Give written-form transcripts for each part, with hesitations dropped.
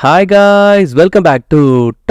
Hi guys, welcome back to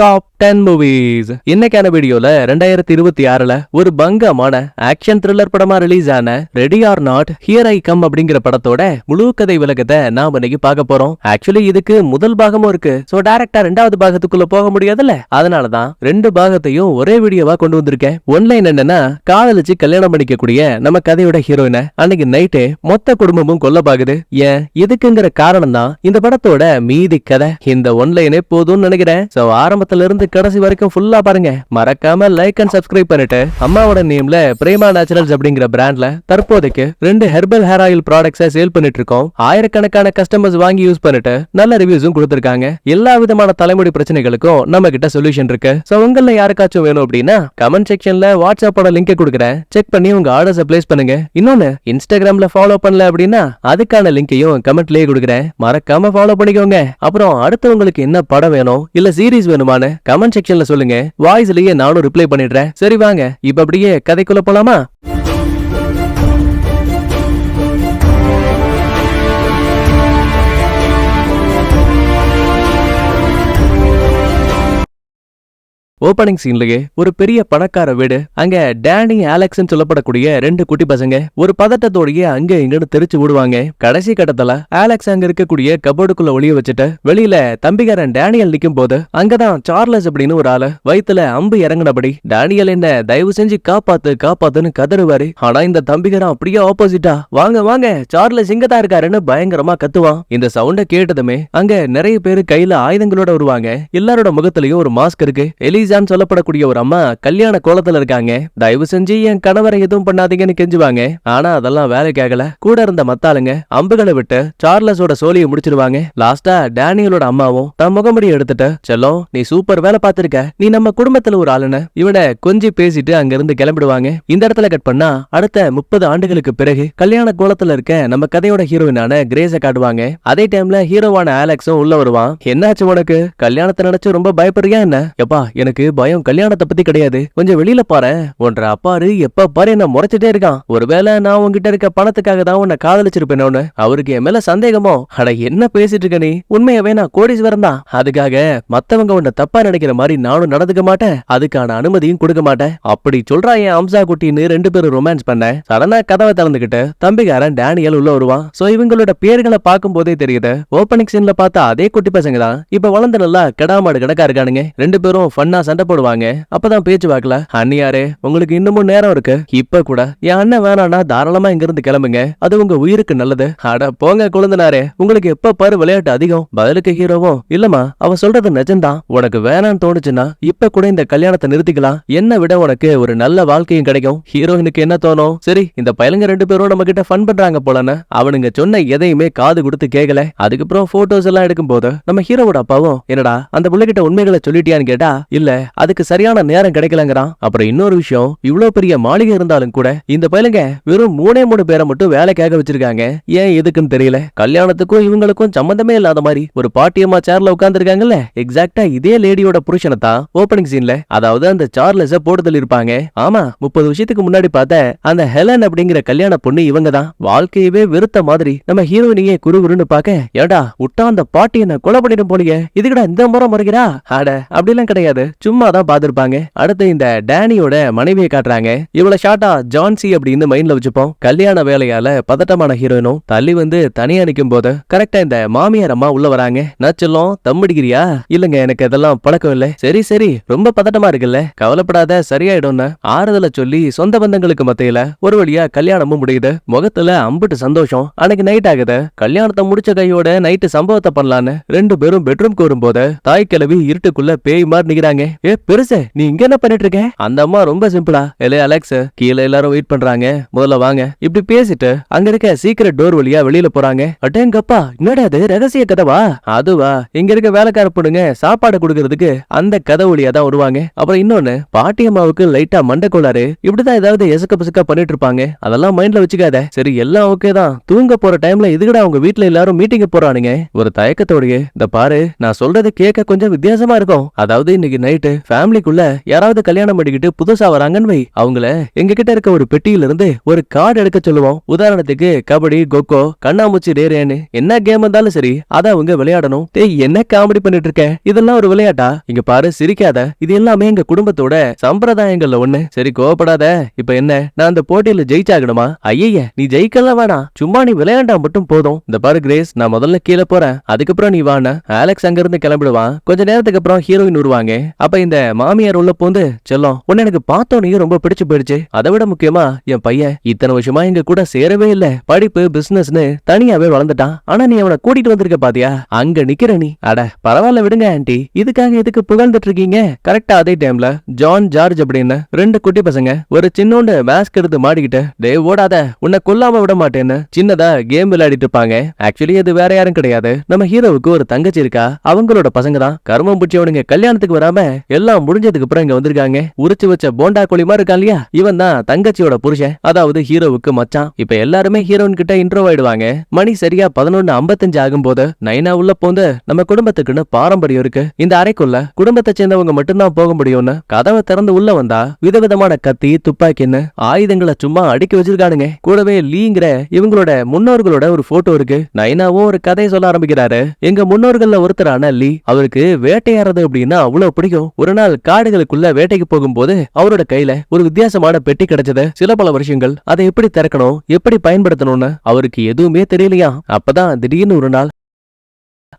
top 10 movies. இன்னைக்கான வீடியோல 2026ல ஒரு பங்கமான ஆக்ஷன் த்ரில்லர் படமா ரிலீஸ் ஆன ready or not here I come அப்படிங்கிற படத்தோட முழு கதை விளக்கத்தை நாம இன்னைக்கு பார்க்க போறோம். ஆக்சுவலி இதுக்கு முதல் பாகமும் இருக்கு. சோ டைரக்டா ரெண்டாவது பாகத்துக்குள்ள போக முடியாதுல்ல, அதனாலதான் ரெண்டு பாகத்தையும் ஒரே வீடியோவா கொண்டு வந்திருக்கேன். ஒன்லைன் என்னன்னா, காதலிச்சு கல்யாணம் பண்ணிக்கக்கூடிய நம்ம கதையோட ஹீரோயினை அன்னைக்கு நைட்டே மொத்த குடும்பமும் கொல்ல பாக்குது. ஏன் இதுக்குங்கிற காரணம் தான் இந்த படத்தோட மீதி கதை. இந்த ஒன்லைனே போதும்னு நினைக்கிறேன். சோ ஆரம்பத்துல இருந்து கடைசி வரைக்கும் ஃபுல்லா பாருங்க. மறக்காம லைக் அண்ட் சப்ஸ்கிரைப் பண்ணிட்டு அம்மாவோட நேம்ல பிரேமா நேச்சுரல்ஸ் அப்படிங்கிற பிராண்ட்ல தற்போதைக்கு 2 ஹெர்பல் ஹேர் ஆயில் ப்ராடக்ட்ஸை சேல் பண்ணிட்டு இருக்கோம். ஆயிரக்கணக்கான கஸ்டமர்ஸ் வாங்கி யூஸ் பண்ணிட்டு நல்ல ரிவ்யூஸும் கொடுத்திருக்காங்க. எல்லா விதமான தலைமுடி பிரச்சனைகளுக்கும் நம்ம கிட்ட சொல்யூஷன் இருக்கு. சோ உங்கள யாருக்காச்சும் வேணும் அப்படின்னா கமெண்ட் செக்ஷன்ல வாட்ஸ்அப்போட லிங்கை கொடுக்குறேன். செக் பண்ணி உங்க ஆர்டர்ஸை பிளேஸ் பண்ணுங்க. இன்னொன்னு, இன்ஸ்டாகிராம்ல ஃபாலோ பண்ணல அப்படின்னா அதுக்கான லிங்கையும் கமெண்ட்லயே கொடுக்குறேன். மறக்காம ஃபாலோ பண்ணிக்கோங்க. அப்புறம் அடுத்து உங்களுக்கு என்ன படம் வேணும் இல்ல சீரிஸ் வேணுமான்னு கமெண்ட் செக்ஷன்ல சொல்லுங்க. வாய்ஸ்லயே நானும் ரிப்ளை பண்ணிடுறேன். சரி வாங்க இப்ப அப்படியே கதைக்குள்ள போலாமா? ஓபனிங் சீன்லயே ஒரு பெரிய பணக்கார வீடு. அங்க டேனி ஆலெக்ஸ் சொல்லப்படக்கூடிய 2 குட்டி பசங்க ஒரு பதட்டத்தோடயே அங்க இங்கன்னு தெரிச்சு விடுவாங்க. கடைசி கட்டத்துல ஆலெக்ஸ் அங்க இருக்கக்கூடிய கபோர்டுக்குள்ள ஒளிய வச்சுட்டு வெளியில தம்பிகாரன் டேனியல் நிக்கும் போது அங்கதான் சார்லஸ் அப்படின்னு ஒரு ஆளு வயித்துல அம்பு இறங்கினபடி டேனியல் என்ன தயவு செஞ்சு காப்பாத்து காப்பாத்துன்னு கதறுவாரு. ஆனா இந்த தம்பிகாரன் அப்படியே ஆப்போசிட்டா வாங்க வாங்க சார்லஸ் இங்கதான் இருக்காருன்னு பயங்கரமா கத்துவான். இந்த சவுண்ட கேட்டதுமே அங்க நிறைய பேரு கையில ஆயுதங்களோட வருவாங்க. எல்லாரோட முகத்திலயும் ஒரு மாஸ்க் இருக்கு. சொல்லப்படக்கூடிய ஒரு அம்மா கல்யாண கோலத்துல இருக்காங்க. தயவு செஞ்சு என் கணவரை எதுவும் பண்ணாதீங்கன்னு கெஞ்சுவாங்க. ஆனா அதெல்லாம் வேலைக்கு ஆகல. கூட இருந்த மத்தாளுங்க அம்புகளை விட்டு சார்லஸோட சோழியை முடிச்சிருவாங்க. லாஸ்டா டேனியலோட அம்மாவும் தன் முகமுடி எடுத்துட்டு, செல்லம் நீ சூப்பர் வேலை பார்த்திருக்க, நீ நம்ம குடும்பத்துல ஒரு ஆளுன்னு இவனை கொஞ்சம் பேசிட்டு அங்க இருந்து கிளம்பிடுவாங்க. இந்த இடத்துல கட் பண்ணா அடுத்த 30 ஆண்டுகளுக்கு பிறகு கல்யாண கோலத்துல இருக்க நம்ம கதையோட ஹீரோயினான கிரேஸ காட்டுவாங்க. அதே டைம்ல ஹீரோவான ஆலெக்ஸும் உள்ள வருவான். என்னாச்சு உனக்கு? கல்யாணத்தை நினைச்சு ரொம்ப பயப்படுறியா என்ன? எப்பா எனக்கு பயம் கல்யாணத்தை பத்தி கிடையாது, கொஞ்சம் வெளியில பாரு. ஒன்ற அப்பாரு எப்ப பாரு என்ன முறைச்சிட்டே இருக்கான். ஒருவேளை நான் உன்கிட்ட இருக்க பணத்துக்காக தான் உன்னை காதலிச்சிருப்பேனோன்னு அவருக்கு என் மேல சந்தேகமோ? அட என்ன பேசிட்டு இருக்க நீ? உண்மையாவே நான் கோடீஸ்வரன் தான். அதுக்காக மத்தவங்க உன்னை தப்பா நினைக்கிற மாதிரி நானும் நடந்துக்க மாட்டேன், அதுக்கான அனுமதியும் கொடுக்க மாட்டேன். அப்படி சொல்றா என் அம்சா குட்டின்னு 2 பேரும் ரொமான்ஸ் பண்ண சடனா கதவை திறந்துகிட்டு தம்பிகாரன் டேனியல் உள்ள வருவான். சோ இவங்களோட பேர்களை பார்க்கும் போதே தெரியுது ஓபனிங் சீன்ல பார்த்தா அதே குட்டி பசங்க தான் இப்ப வளர்ந்து நல்லா கெடாமாடு கணக்கா இருக்கானுங்க. 2 பேரும் ஃபன்னா சண்டை போடுவாங்க. அப்பதான் பேச்சு வாக்கல, அண்ணியாரே உங்களுக்கு இன்னமும் நேரம் இருக்கு, இப்ப கூட என் அண்ணன் வேணானா தாராளமா இங்க இருந்து கிளம்புங்க, அது உங்க உயிருக்கு நல்லது. அட போங்க குழந்தனாரே, உங்களுக்கு எப்ப பாரு விளையாட்டு அதிகம். பதிலுக்கு ஹீரோவும், இல்லமா அவ சொல்றது நிஜம்தான், உனக்கு வேணான்னு தோணுச்சுன்னா இப்ப கூட இந்த கல்யாணத்தை நிறுத்திக்கலாம், என்ன விட உனக்கு ஒரு நல்ல வாழ்க்கையும் கிடைக்கும். ஹீரோயினுக்கு என்ன தோணும், சரி இந்த பயலுங்க 2 பேரும் நம்ம கிட்ட ஃபன் பண்றாங்க போலன்னு அவனுங்க சொன்ன எதையுமே காது கொடுத்து கேட்கல. அதுக்கப்புறம் போட்டோஸ் எல்லாம் எடுக்கும் போது நம்ம ஹீரோவோட அப்பாவும், என்னடா அந்த பிள்ளைகிட்ட உண்மைகளை சொல்லிட்டியான்னு கேட்டா, இல்ல அதுக்கு சரியான நேரம் கிடைக்கலங்கிறான். அப்புறம் இன்னொரு விஷயம், இவ்வளவு பெரிய மாளிகை இருந்தாலும் கூட இந்த பையலுங்க வெறும் 3 பேரை மட்டும் வேலைக்காக வச்சிருக்காங்க. ஏன் எதுக்குன்னு தெரியல. கல்யாணத்துக்கும் இவங்களுக்கும் சம்பந்தமே இல்லாத மாதிரி ஒரு பாட்டியம்மா சேர்ல உட்கார்ந்துருக்காங்கல்ல, எக்ஸாக்டா இதே லேடியோட புருஷனை தான் ஓபனிங் சீன்ல, அதாவது அந்த சார்லஸ போட்டு இருப்பாங்க. ஆமா, 30 வருஷத்துக்கு முன்னாடி பார்த்த அந்த ஹெலன் அப்படிங்கிற கல்யாண பொண்ணு இவங்க தான். வாழ்க்கையவே வெறுத்த மாதிரி நம்ம ஹீரோயினியே குறுகுறுன்னு பாக்க, ஏடா விட்டா அந்த பாட்டி என்ன கொலை பண்ணிடும் போலியே, இதுக்கடா இந்த முறை முறைகிறா? அட அப்படிலாம் கிடையாது, சும்மா தான் பாத்துருப்பாங்க. அடுத்து இந்த டேனியோட மனைவியை காட்டுறாங்க. இவள ஷார்ட்டா ஜான்சி அப்படின்னு மைண்ட்ல வச்சுப்போம். கல்யாண வேலையால பதட்டமான ஹீரோயினும் தள்ளி வந்து தனியா நிக்கும் போது கரெக்டா இந்த மாமியார் அம்மா உள்ள வராங்க. நச்சலும் தம்பிடிக்கிறியா? இல்லங்க எனக்கு அதெல்லாம் பழக்கம் இல்ல. சரி சரி ரொம்ப பதட்டமா இருக்குல்ல, கவலைப்படாத சரியாயிடும்னு ஆறுதல சொல்லி சொந்த பந்தங்களுக்கு மத்தியில ஒரு வழியா கல்யாணமும் முடியுது. முகத்துல அம்புட்டு சந்தோஷம். அன்னைக்கு நைட் ஆகுது. கல்யாணத்தை முடிச்ச கையோட நைட்டு சம்பவத்தை பண்ணலான்னு 2 பேரும் பெட்ரூம்க்கு வரும்போது தாய் கிழவி இருட்டுக்குள்ள பேய் மாதிரி நிக்கிறாங்க. ஏ பெருசு, நீ இங்க என்ன பண்ணிட்டு இருக்க? அந்த அம்மா ரொம்ப சிம்பிளா, இல்ல அலெக்ஸ் கீழே எல்லாரும் வெயிட் பண்றாங்க, முதல்ல வாங்க. இப்படி பேசிட்டு அங்க இருக்க சீக்கிரட் டோர் வழியா வெளியில போறாங்க. அடேங்கப்பா, என்னடா அது ரகசிய கதவா? அதுவா, இங்க இருக்க வேலைக்கார பொண்ணுங்க சாப்பாடு கொடுக்கறதுக்கு அந்த கதை வழியா தான் வருவாங்க. அப்புறம் இன்னொன்னு, பாட்டி அம்மாவுக்கு லைட்டா மண்டக்கோளாறு, இப்படிதான் ஏதாவது எசக்க பசக்க பண்ணிட்டு இருப்பாங்க, அதெல்லாம் மைண்ட்ல வச்சுக்காத. சரி எல்லாம் ஓகே தான், தூங்க போற டைம்ல இதுகடா அவங்க வீட்டுல எல்லாரும் மீட்டிங் போறானுங்க. ஒரு தயக்கத்தோடயே, இந்த பாரு நான் சொல்றது கேட்க கொஞ்சம் வித்தியாசமா இருக்கும், அதாவது இன்னைக்கு நைட்டு பண்ணிட்டு ஃபேமிலிக்குள்ள யாராவது கல்யாணம் பண்ணிக்கிட்டு புதுசா வராங்கன்னு வை, அவங்கள எங்க கிட்ட இருக்க ஒரு பெட்டியில இருந்து ஒரு கார்டு எடுக்க சொல்லுவோம். உதாரணத்துக்கு கபடி, கொக்கோ, கண்ணாமூச்சி, ரேரேன்னு என்ன கேம் இருந்தாலும் சரி அத அவங்க விளையாடணும். டேய் என்ன காமெடி பண்ணிட்டு இருக்க, இதெல்லாம் ஒரு விளையாட்டா? இங்க பாரு சிரிக்காத, இது எல்லாமே எங்க குடும்பத்தோட சம்பிரதாயங்கள்ல ஒண்ணு. சரி கோவப்படாத, இப்ப என்ன நான் அந்த போட்டியில ஜெயிச்சாகணுமா? ஐய நீ ஜெயிக்கலாம் வேணாம், சும்மா நீ விளையாண்டா மட்டும் போதும். இந்த பாரு கிரேஸ், நான் முதல்ல கீழே போறேன், அதுக்கப்புறம் நீ வான. அலெக்ஸ் அங்க இருந்து கிளம்பிடுவான். கொஞ்ச நேரத்துக்கு அப்புறம் ஹீரோயின் வருவாங்க. அப்ப இந்த மாமியார் உள்ள போந்து, செல்லம் உன்னை எனக்கு பார்த்தோன்னே ரொம்ப பிடிச்சு போயிடுச்சு, அதை விட முக்கியமா என் பையன் இத்தனை வருஷமா எங்க கூட சேரவே இல்ல, படிப்பு பிசினஸ்னு தனியாவே வளர்ந்துட்டான், ஆனா நீ அவனை கூட்டிட்டு வந்திருக்க பாத்தியா, அங்க நிக்கிற நீ. அட பரவாயில்ல விடுங்க ஆன்ட்டி, இதுக்காக எதுக்கு புகழ்ந்துட்டு இருக்கீங்க? கரெக்டா அதே டைம்ல ஜான், ஜார்ஜ் அப்படின்னு ரெண்டு குட்டி பசங்க ஒரு சின்னோண்டு மாஸ்க் எடுத்து மாடிக்கிட்டு, டே ஓடாத உன்னை கொல்லாம விட மாட்டேன்னு சின்னதா கேம் விளையாடிட்டு இருப்பாங்க. ஆக்சுவலி அது வேற யாரும் கிடையாது, நம்ம ஹீரோவுக்கு ஒரு தங்கச்சி இருக்கா, அவங்களோட பசங்க தான். கருமம் பிடிச்சவனுங்க கல்யாணத்துக்கு வராம எல்லாம் முடிஞ்சதுக்கு அப்புறம் இங்க வந்திருக்காங்க. உரிச்சு வச்ச போண்டா கோழிமா இருக்கான் இல்லையா, இவன் தான் தங்கச்சியோட புருஷன், அதாவது ஹீரோவுக்கு மச்சான். இப்ப எல்லாருமே ஹீரோயின் கிட்ட இன்ட்ரோ ஆயிடுவாங்க. மணி சரியா 11:55 ஆகும் போது நைனா உள்ள போந்து, நம்ம குடும்பத்துக்குன்னு பாரம்பரியம் இருக்கு, இந்த அறைக்குள்ள குடும்பத்தை சேர்ந்தவங்க மட்டும்தான் போக முடியும்னு கதவை திறந்து உள்ள வந்தா விதவிதமான கத்தி, துப்பாக்கின்னு ஆயுதங்களை சும்மா அடுக்கி வச்சிருக்கானுங்க. கூடவே லீங்கிற இவங்களோட முன்னோர்களோட ஒரு போட்டோ இருக்கு. நைனாவும் ஒரு கதையை சொல்ல ஆரம்பிக்கிறாரு. எங்க முன்னோர்கள்ல ஒருத்தரான லீ, அவருக்கு வேட்டையாடுறது அப்படின்னா அவ்வளவு பிடிக்கும். ஒரு நாள் காடுகளுக்குள்ள வேட்டைக்கு போகும்போது அவரோட கையில ஒரு வித்தியாசமான பெட்டி கிடைச்சது. சில பல வருஷங்கள் அதை எப்படி திறக்கணும், எப்படி பயன்படுத்தணும்னு அவருக்கு எதுவுமே தெரியலையா. அப்பதான் திடீர்னு ஒரு நாள்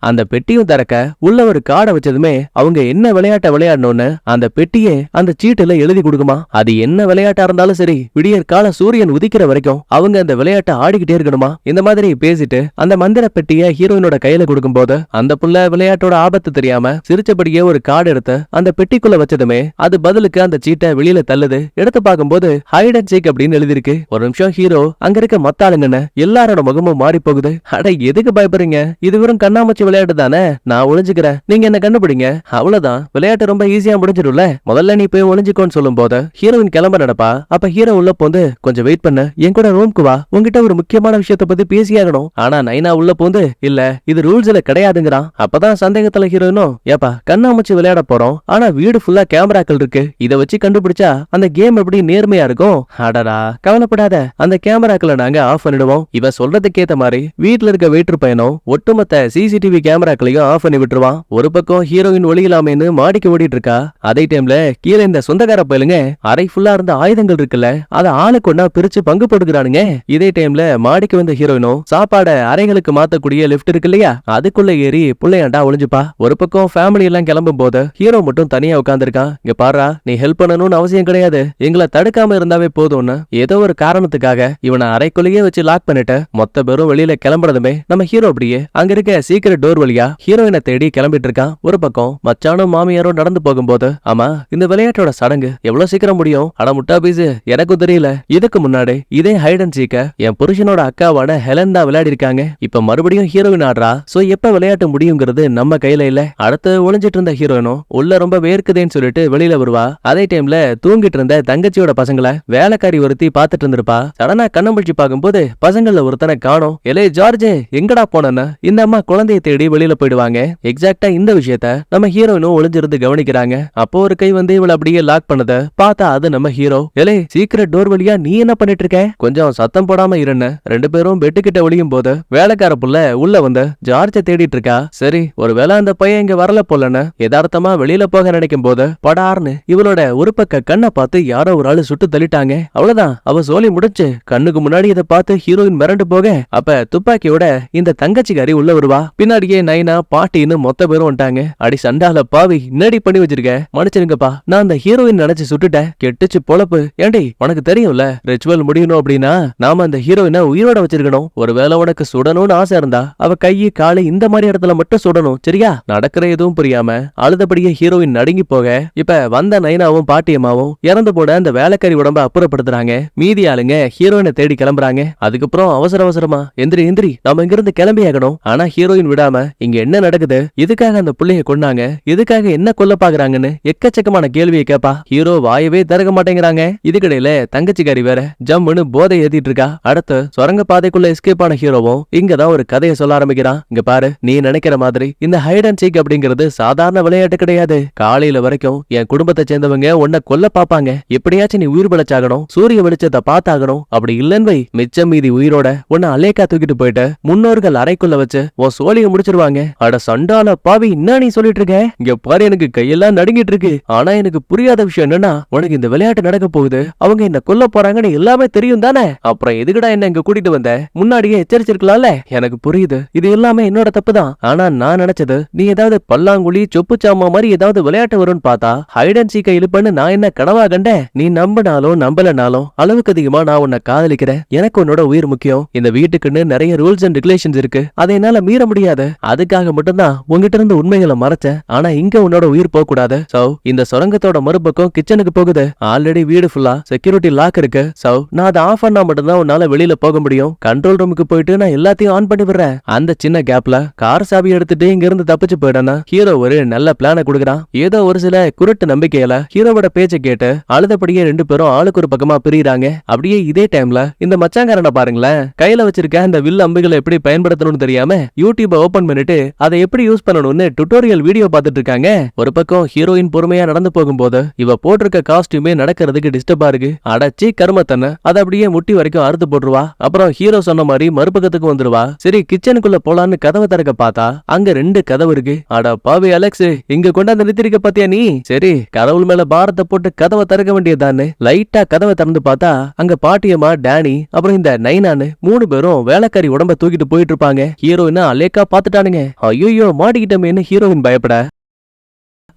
அந்த பெட்டியும் திறக்க உள்ள ஒரு காடை வச்சதுமே அவங்க என்ன விளையாட்ட விளையாடணும்னு அந்த பெட்டியே அந்த சீட்டுல எழுதி கொடுக்குமா. அது என்ன விளையாட்டா இருந்தாலும் சரி, விடியற் கால சூரியன் உதிக்கிற வரைக்கும் அவங்க அந்த விளையாட்டை ஆடிக்கிட்டே இருக்கணுமா. இந்த மாதிரி பேசிட்டு அந்த மந்திர பெட்டிய ஹீரோயினோட கையில கொடுக்கும் போது அந்த புள்ள விளையாட்டோட ஆபத்து தெரியாம சிரிச்சபடியே ஒரு கார்டு எடுத்து அந்த பெட்டிக்குள்ள வச்சதுமே அது பதிலுக்கு அந்த சீட்டை வெளியில தள்ளுது. எடுத்து பார்க்கும்போது ஹைட் அண்ட் சீக் அப்படின்னு எழுதிருக்கு. ஒரு நிமிஷம் ஹீரோ அங்க இருக்க மத்தாளுங்கன்னு எல்லாரோட முகமும் மாறி போகுது. அட எதுக்கு பயப்படுறீங்க, இது வெறும் கண்ணாமூச்சி விளையாட்டு தானே, நான் ஒளிஞ்சுக்கிறேன், நீங்க என்ன கண்டுபிடிங்க, அவ்வளவுதான், விளையாட்டு ரொம்ப ஈஸியா முடிஞ்சிடும்ல, முதல்ல நீ போய் ஒளிஞ்சுக்கோன்னு சொல்லும் போது ஹீரோயின் கிளம்ப நடப்பா. அப்ப ஹீரோ உள்ள போந்து, கொஞ்சம் வெயிட் பண்ண, என் கூட ரூம்க்கு வா, உங்ககிட்ட ஒரு முக்கியமான விஷயத்தை பத்தி பேசியாகணும். ஆனா நைனா உள்ள போந்து, இல்ல இது ரூல்ஸ்ல கிடையாதுங்கிறான். அப்பதான் சந்தேகத்துல ஹீரோயினும், ஏப்பா கண்ணாமூச்சி விளையாட போறோம், ஆனா வீடு ஃபுல்லா கேமராக்கள் இருக்கு, இத வச்சு கண்டுபிடிச்சா அந்த கேம் எப்படி நேர்மையா இருக்கும். அடடா கவலைப்படாத, அந்த கேமராக்களை நாங்க ஆஃப் பண்ணிடுவோம். இவ சொல்றதுக்கு ஏத்த மாதிரி வீட்டுல இருக்க வெயிட்டர் பையனும் ஒட்டுமொத்த சிசிடிவி கேமராக்களையும் ஆஃப் பண்ணி விட்டுருவான். ஒரு பக்கம் ஹீரோயின் ஒளியிலாமேன்னு மாடிக்கு ஓடிட்டு இருக்கா. அதே டைம்ல கீழே இந்த சொந்தக்கார பயலுங்க அறை ஃபுல்லா இருந்த ஆயுதங்கள் இருக்குல்ல, அத ஆளுக்கு ஒண்ணா பிரிச்சு பங்கு போட்டுக்கிறானுங்க. இதே டைம்ல மாடிக்கு வந்த ஹீரோயினும் சாப்பாட அறைகளுக்கு மாத்தக்கூடிய லிஃப்ட் இருக்கு இல்லையா, அதுக்குள்ள ஏறி புள்ளையாண்டா ஒளிஞ்சுப்பா. ஒரு பக்கம் ஃபேமிலி எல்லாம் கிளம்பும் போது ஹீரோ மட்டும் தனியா உட்கார்ந்துருக்கான். இங்க பாரா, நீ ஹெல்ப் பண்ணணும்னு அவசியம் கிடையாது, எங்களை தடுக்காம இருந்தாவே போதும்னு ஏதோ ஒரு காரணத்துக்காக இவனை அறைக்குள்ளேயே வச்சு லாக் பண்ணிட்டு மொத்த பேரும் வெளியில கிளம்புறதுமே நம்ம ஹீரோ அப்படியே அங்க இருக்க சீக்கிரட் டோர் வழியா ஹீரோயினை தேடி கிளம்பிட்டு இருக்கான். ஒரு பக்கம் மச்சானும் மாமியாரும் நடந்து போகும்போது, ஆமா இந்த விளையாட்டோட சடங்கு எவ்வளவு சீக்கிரம் முடியும், அட முட்டா பீஸ், எனக்கும் தெரியல. இதுக்கு முன்னாடி இதே ஹைட் அண்ட் சீக்க என் புருஷனோட அக்காவான ஹெலன் தான் விளையாடி இருக்காங்க. இப்ப மறுபடியும் ஹீரோயின் ஆடுறா. சோ எப்ப விளையாட்டு முடியுங்கிறது நம்ம கையில இல்ல. அடுத்து ஒளிஞ்சிட்டு இருந்த ஹீரோயினும் உள்ள ரொம்ப வேர்க்குதேன்னு சொல்லிட்டு வெளியில வருவா. அதே டைம்ல தூங்கிட்டு இருந்த தங்கச்சியோட பசங்களை வேலைக்காரி ஒருத்தி பாத்துட்டு இருந்திருப்பா. சடனா கண்ணம்பிடிச்சு பார்க்கும்போது பசங்கள ஒருத்தனை காணோம். எலே ஜார்ஜ் எங்கடா போனன்னு இந்த அம்மா குழந்தைய தேடி வெளியில போயிடுவாங்க. எக்ஸாக்டா இந்த விஷயத்த நம்ம ஹீரோயினும் ஒளிஞ்சிருந்து கவனிக்கிறாங்க. அப்போ ஒரு கை வந்து இவளை அப்படியே லாக் பண்ணத பார்த்தா அது நம்ம ஹீரோ. எலே சீக்கிரம் டோர் வழியா நீ என்ன பண்ணிட்டு இருக்க, கொஞ்சம் சத்தம் போடாம இருன்னு ரெண்டு பேரும் பெட்டு கிட்ட ஒளியும் போது வேலைக்கார புள்ள உள்ள வந்து ஜார்ஜ தேடிட்டு இருக்கா. சரி ஒருவேளை அந்த பையன் இங்க வரல போலன்னு யதார்த்தமா வெளியில போக நினைக்கும் போது படார்னு இவளோட ஒரு பக்க கண்ணை பார்த்து யாரோ ஒரு ஆளு சுட்டு தள்ளிட்டாங்க. அவ்வளவுதான், அவ சோலி முடிச்சு. கண்ணுக்கு முன்னாடி இதை பார்த்து ஹீரோயின் மிரண்டு போக அப்ப துப்பாக்கியோட இந்த தங்கச்சிக்காரி உள்ள வருவா. பின்னாடியே நைனா பாட்டின்னு மொத்த பேரும் வந்துட்டாங்க. அடி சண்டால பாவி, என்னடி பண்ணி வச்சிருக்க, மன்னிச்சிருங்கப்பா, நான் அந்த ஹீரோயின் நினைச்சு சுட்டுட்டேன், கெட்டுச்சு பொழப்பு. ஏண்டி உனக்கு தெரியும்ல ரிச்சுவல் முடியணும் அப்படின்னா நாம அந்த ஹீரோயினை உயிரோட வச்சிருக்கணும். ஒருவேளை உனக்கு சுடணும்னு ஆசை இருந்தா அவ கையை காலு இந்த மாதிரி இடத்துல மட்டும் சுடணும், சரியா? நடக்கிற எதுவும் புரியாம அழுதபடியே ஹீரோயின் நடுங்கி போக இப்ப வந்த நைனாவும் பாட்டியம்மாவும் இறந்து போட அந்த வேலைக்காரி உடம்ப அப்புறப்படுத்துறாங்க. மீதி ஆளுங்க ஹீரோயினை தேடி கிளம்புறாங்க. அதுக்கப்புறம் அவசர அவசரமா எந்திரி எந்திரி, நாம இங்கிருந்து கிளம்பி ஆகணும். ஆனா ஹீரோயின் விடாம விடாம இங்க என்ன நடக்குது, எதுக்காக அந்த புள்ளைய கொன்னாங்க, எதுக்காக என்ன கொல்ல பாக்குறாங்கன்னு எக்கச்சக்கமான கேள்வியை கேப்பா. ஹீரோ வாயவே திறக்க மாட்டேங்கிறாங்க. இதுக்கிடையில தங்கச்சிக்காரி வேற ஜம்முன்னு போதை ஏத்திட்டு இருக்கா. அடுத்து சுரங்க பாதைக்குள்ள எஸ்கேப் ஆன ஹீரோவும் இங்கதான் ஒரு கதையை சொல்ல ஆரம்பிக்கிறான். இங்க பாரு, நீ நினைக்கிற மாதிரி இந்த ஹைட் அண்ட் சீக் அப்படிங்கிறது சாதாரண விளையாட்டு கிடையாது. காலையில வரைக்கும் என் குடும்பத்தை சேர்ந்தவங்க உன்னை கொல்ல பாப்பாங்க. எப்படியாச்சும் நீ உயிர் பிழைச்சாகணும், சூரிய வெளிச்சத்தை பார்த்தாகணும். அப்படி இல்லன்னு வை, மிச்சம் மீதி உயிரோட உன்னை அலேக்கா தூக்கிட்டு போயிட்டு முன்னோர்கள் அறைக்குள்ள வச்சு உன் சோழியை முடிச்சிருவாங்க. அட சண்டால பாவி, என்ன நீ சொல்லிட்டு இருக்க? இங்க பாரு, எனக்கு கையெல்லாம் நடுங்கிட்டு இருக்கு. ஆனா எனக்கு புரியாத விஷயம் என்னன்னா, உனக்கு இந்த விளையாட்டு நடக்க போகுது, அவங்க என்ன கொல்ல போறாங்கன்னு எல்லாமே தெரியும் தானே? அப்புறம் எதுக்குடா என்ன இங்க கூட்டிட்டு வந்த? முன்னாடியே எச்சரிச்சிருக்கலாம்ல. எனக்கு புரியுது, இது எல்லாமே என்னோட தப்பு தான். ஆனா நான் நினைச்சது நீ ஏதாவது பல்லாங்குழி சொப்பு சாமா மாதிரி ஏதாவது விளையாட்டு வரும்னு பார்த்தா ஹைட் அண்ட் சீக்கை இழுப்பன்னு நான் என்ன கனவா கண்டேன்? நீ நம்பினாலும் நம்பலனாலும் அளவுக்கு அதிகமா நான் உன்னை காதலிக்கிறேன். எனக்கு உன்னோட உயிர் முக்கியம். இந்த வீட்டுக்குன்னு நிறைய ரூல்ஸ் அண்ட் ரெகுலேஷன்ஸ் இருக்கு, அதை என்னால மீற முடியாது. அதுக்காக மட்டும்தான் உங்ககிட்ட இருந்து உண்மைகளை மறைச்சேன். ஆனா இங்க உன்னோட உயிர் போக கூடாது. சோ இந்த சுரங்கத்தோட மறுபக்கம் கிச்சனுக்கு போகுது. ஆல்ரெடி வீடு ஃபுல்லா செக்யூரிட்டி லாக் இருக்கு. சோ நான் அதை ஆஃப் பண்ணா மட்டும்தான் உன்னால வெளியில போக முடியும். கண்ட்ரோல் ரூமுக்கு போயிட்டு நான் எல்லாத்தையும் ஆன் பண்ணி விடுறேன். அந்த சின்ன கேப்ல கார் சாவி எடுத்துட்டு இங்க இருந்து தப்பிச்சு போயிடானா ஹீரோ ஒரு நல்ல பிளான கொடுக்குறான். ஏதோ ஒரு சில குருட்டு நம்பிக்கையில ஹீரோவோட பேச்சை கேட்டு அழுதபடியே ரெண்டு பேரும் ஆளுக்கு ஒரு பக்கமா பிரிறாங்க. அப்படியே இதே டைம்ல இந்த மச்சாங்காரனை பாருங்களேன், கையில வச்சிருக்க அந்த வில் அம்புகளை எப்படி பயன்படுத்தணும்னு தெரியாம யூடியூப ஓபன் பண்ணிட்டு அதை எப்படி யூஸ் பண்ணணும்னு டுட்டோரியல் வீடியோ பார்த்துட்டு இருக்காங்க. ஒரு பக்கம் ஹீரோயின் பொறுமையா நடந்து போகும்போது இவ போட்டிருக்க காஸ்டியூமே நடக்கிறதுக்கு டிஸ்டர்பா இருக்கு. அடச்சி கருமத்தன அதை அப்படியே முட்டி வரைக்கும் அறுத்து போட்டுருவா. அப்புறம் ஹீரோ சொன்ன மாதிரி மறுபக்கத்துக்கு வந்துருவா. சரி கிச்சனுக்குள்ள போலான்னு கதவை திறக்க பார்த்தா அங்க ரெண்டு கதவு இருக்கு. அட பாவி அலெக்ஸ், இங்க கொண்டாந்து நிறுத்திருக்க பாத்தியா நீ? சரி கடவுள் மேல பாரத்தை போட்டு கதவை திறக்க வேண்டியதான்னு லைட்டா கதவை திறந்து பார்த்தா அங்க பாட்டியம்மா, டேனி அப்புறம் இந்த நைனான்னு மூணு பேரும் வேலைக்காரி உடம்ப தூக்கிட்டு போயிட்டு இருப்பாங்க. ஹீரோயினா அலேக்கா பாத்துட்டானுங்க. ஐயோ மாட்டிக்கிட்டமேன்னு ஹீரோயின் பயப்பட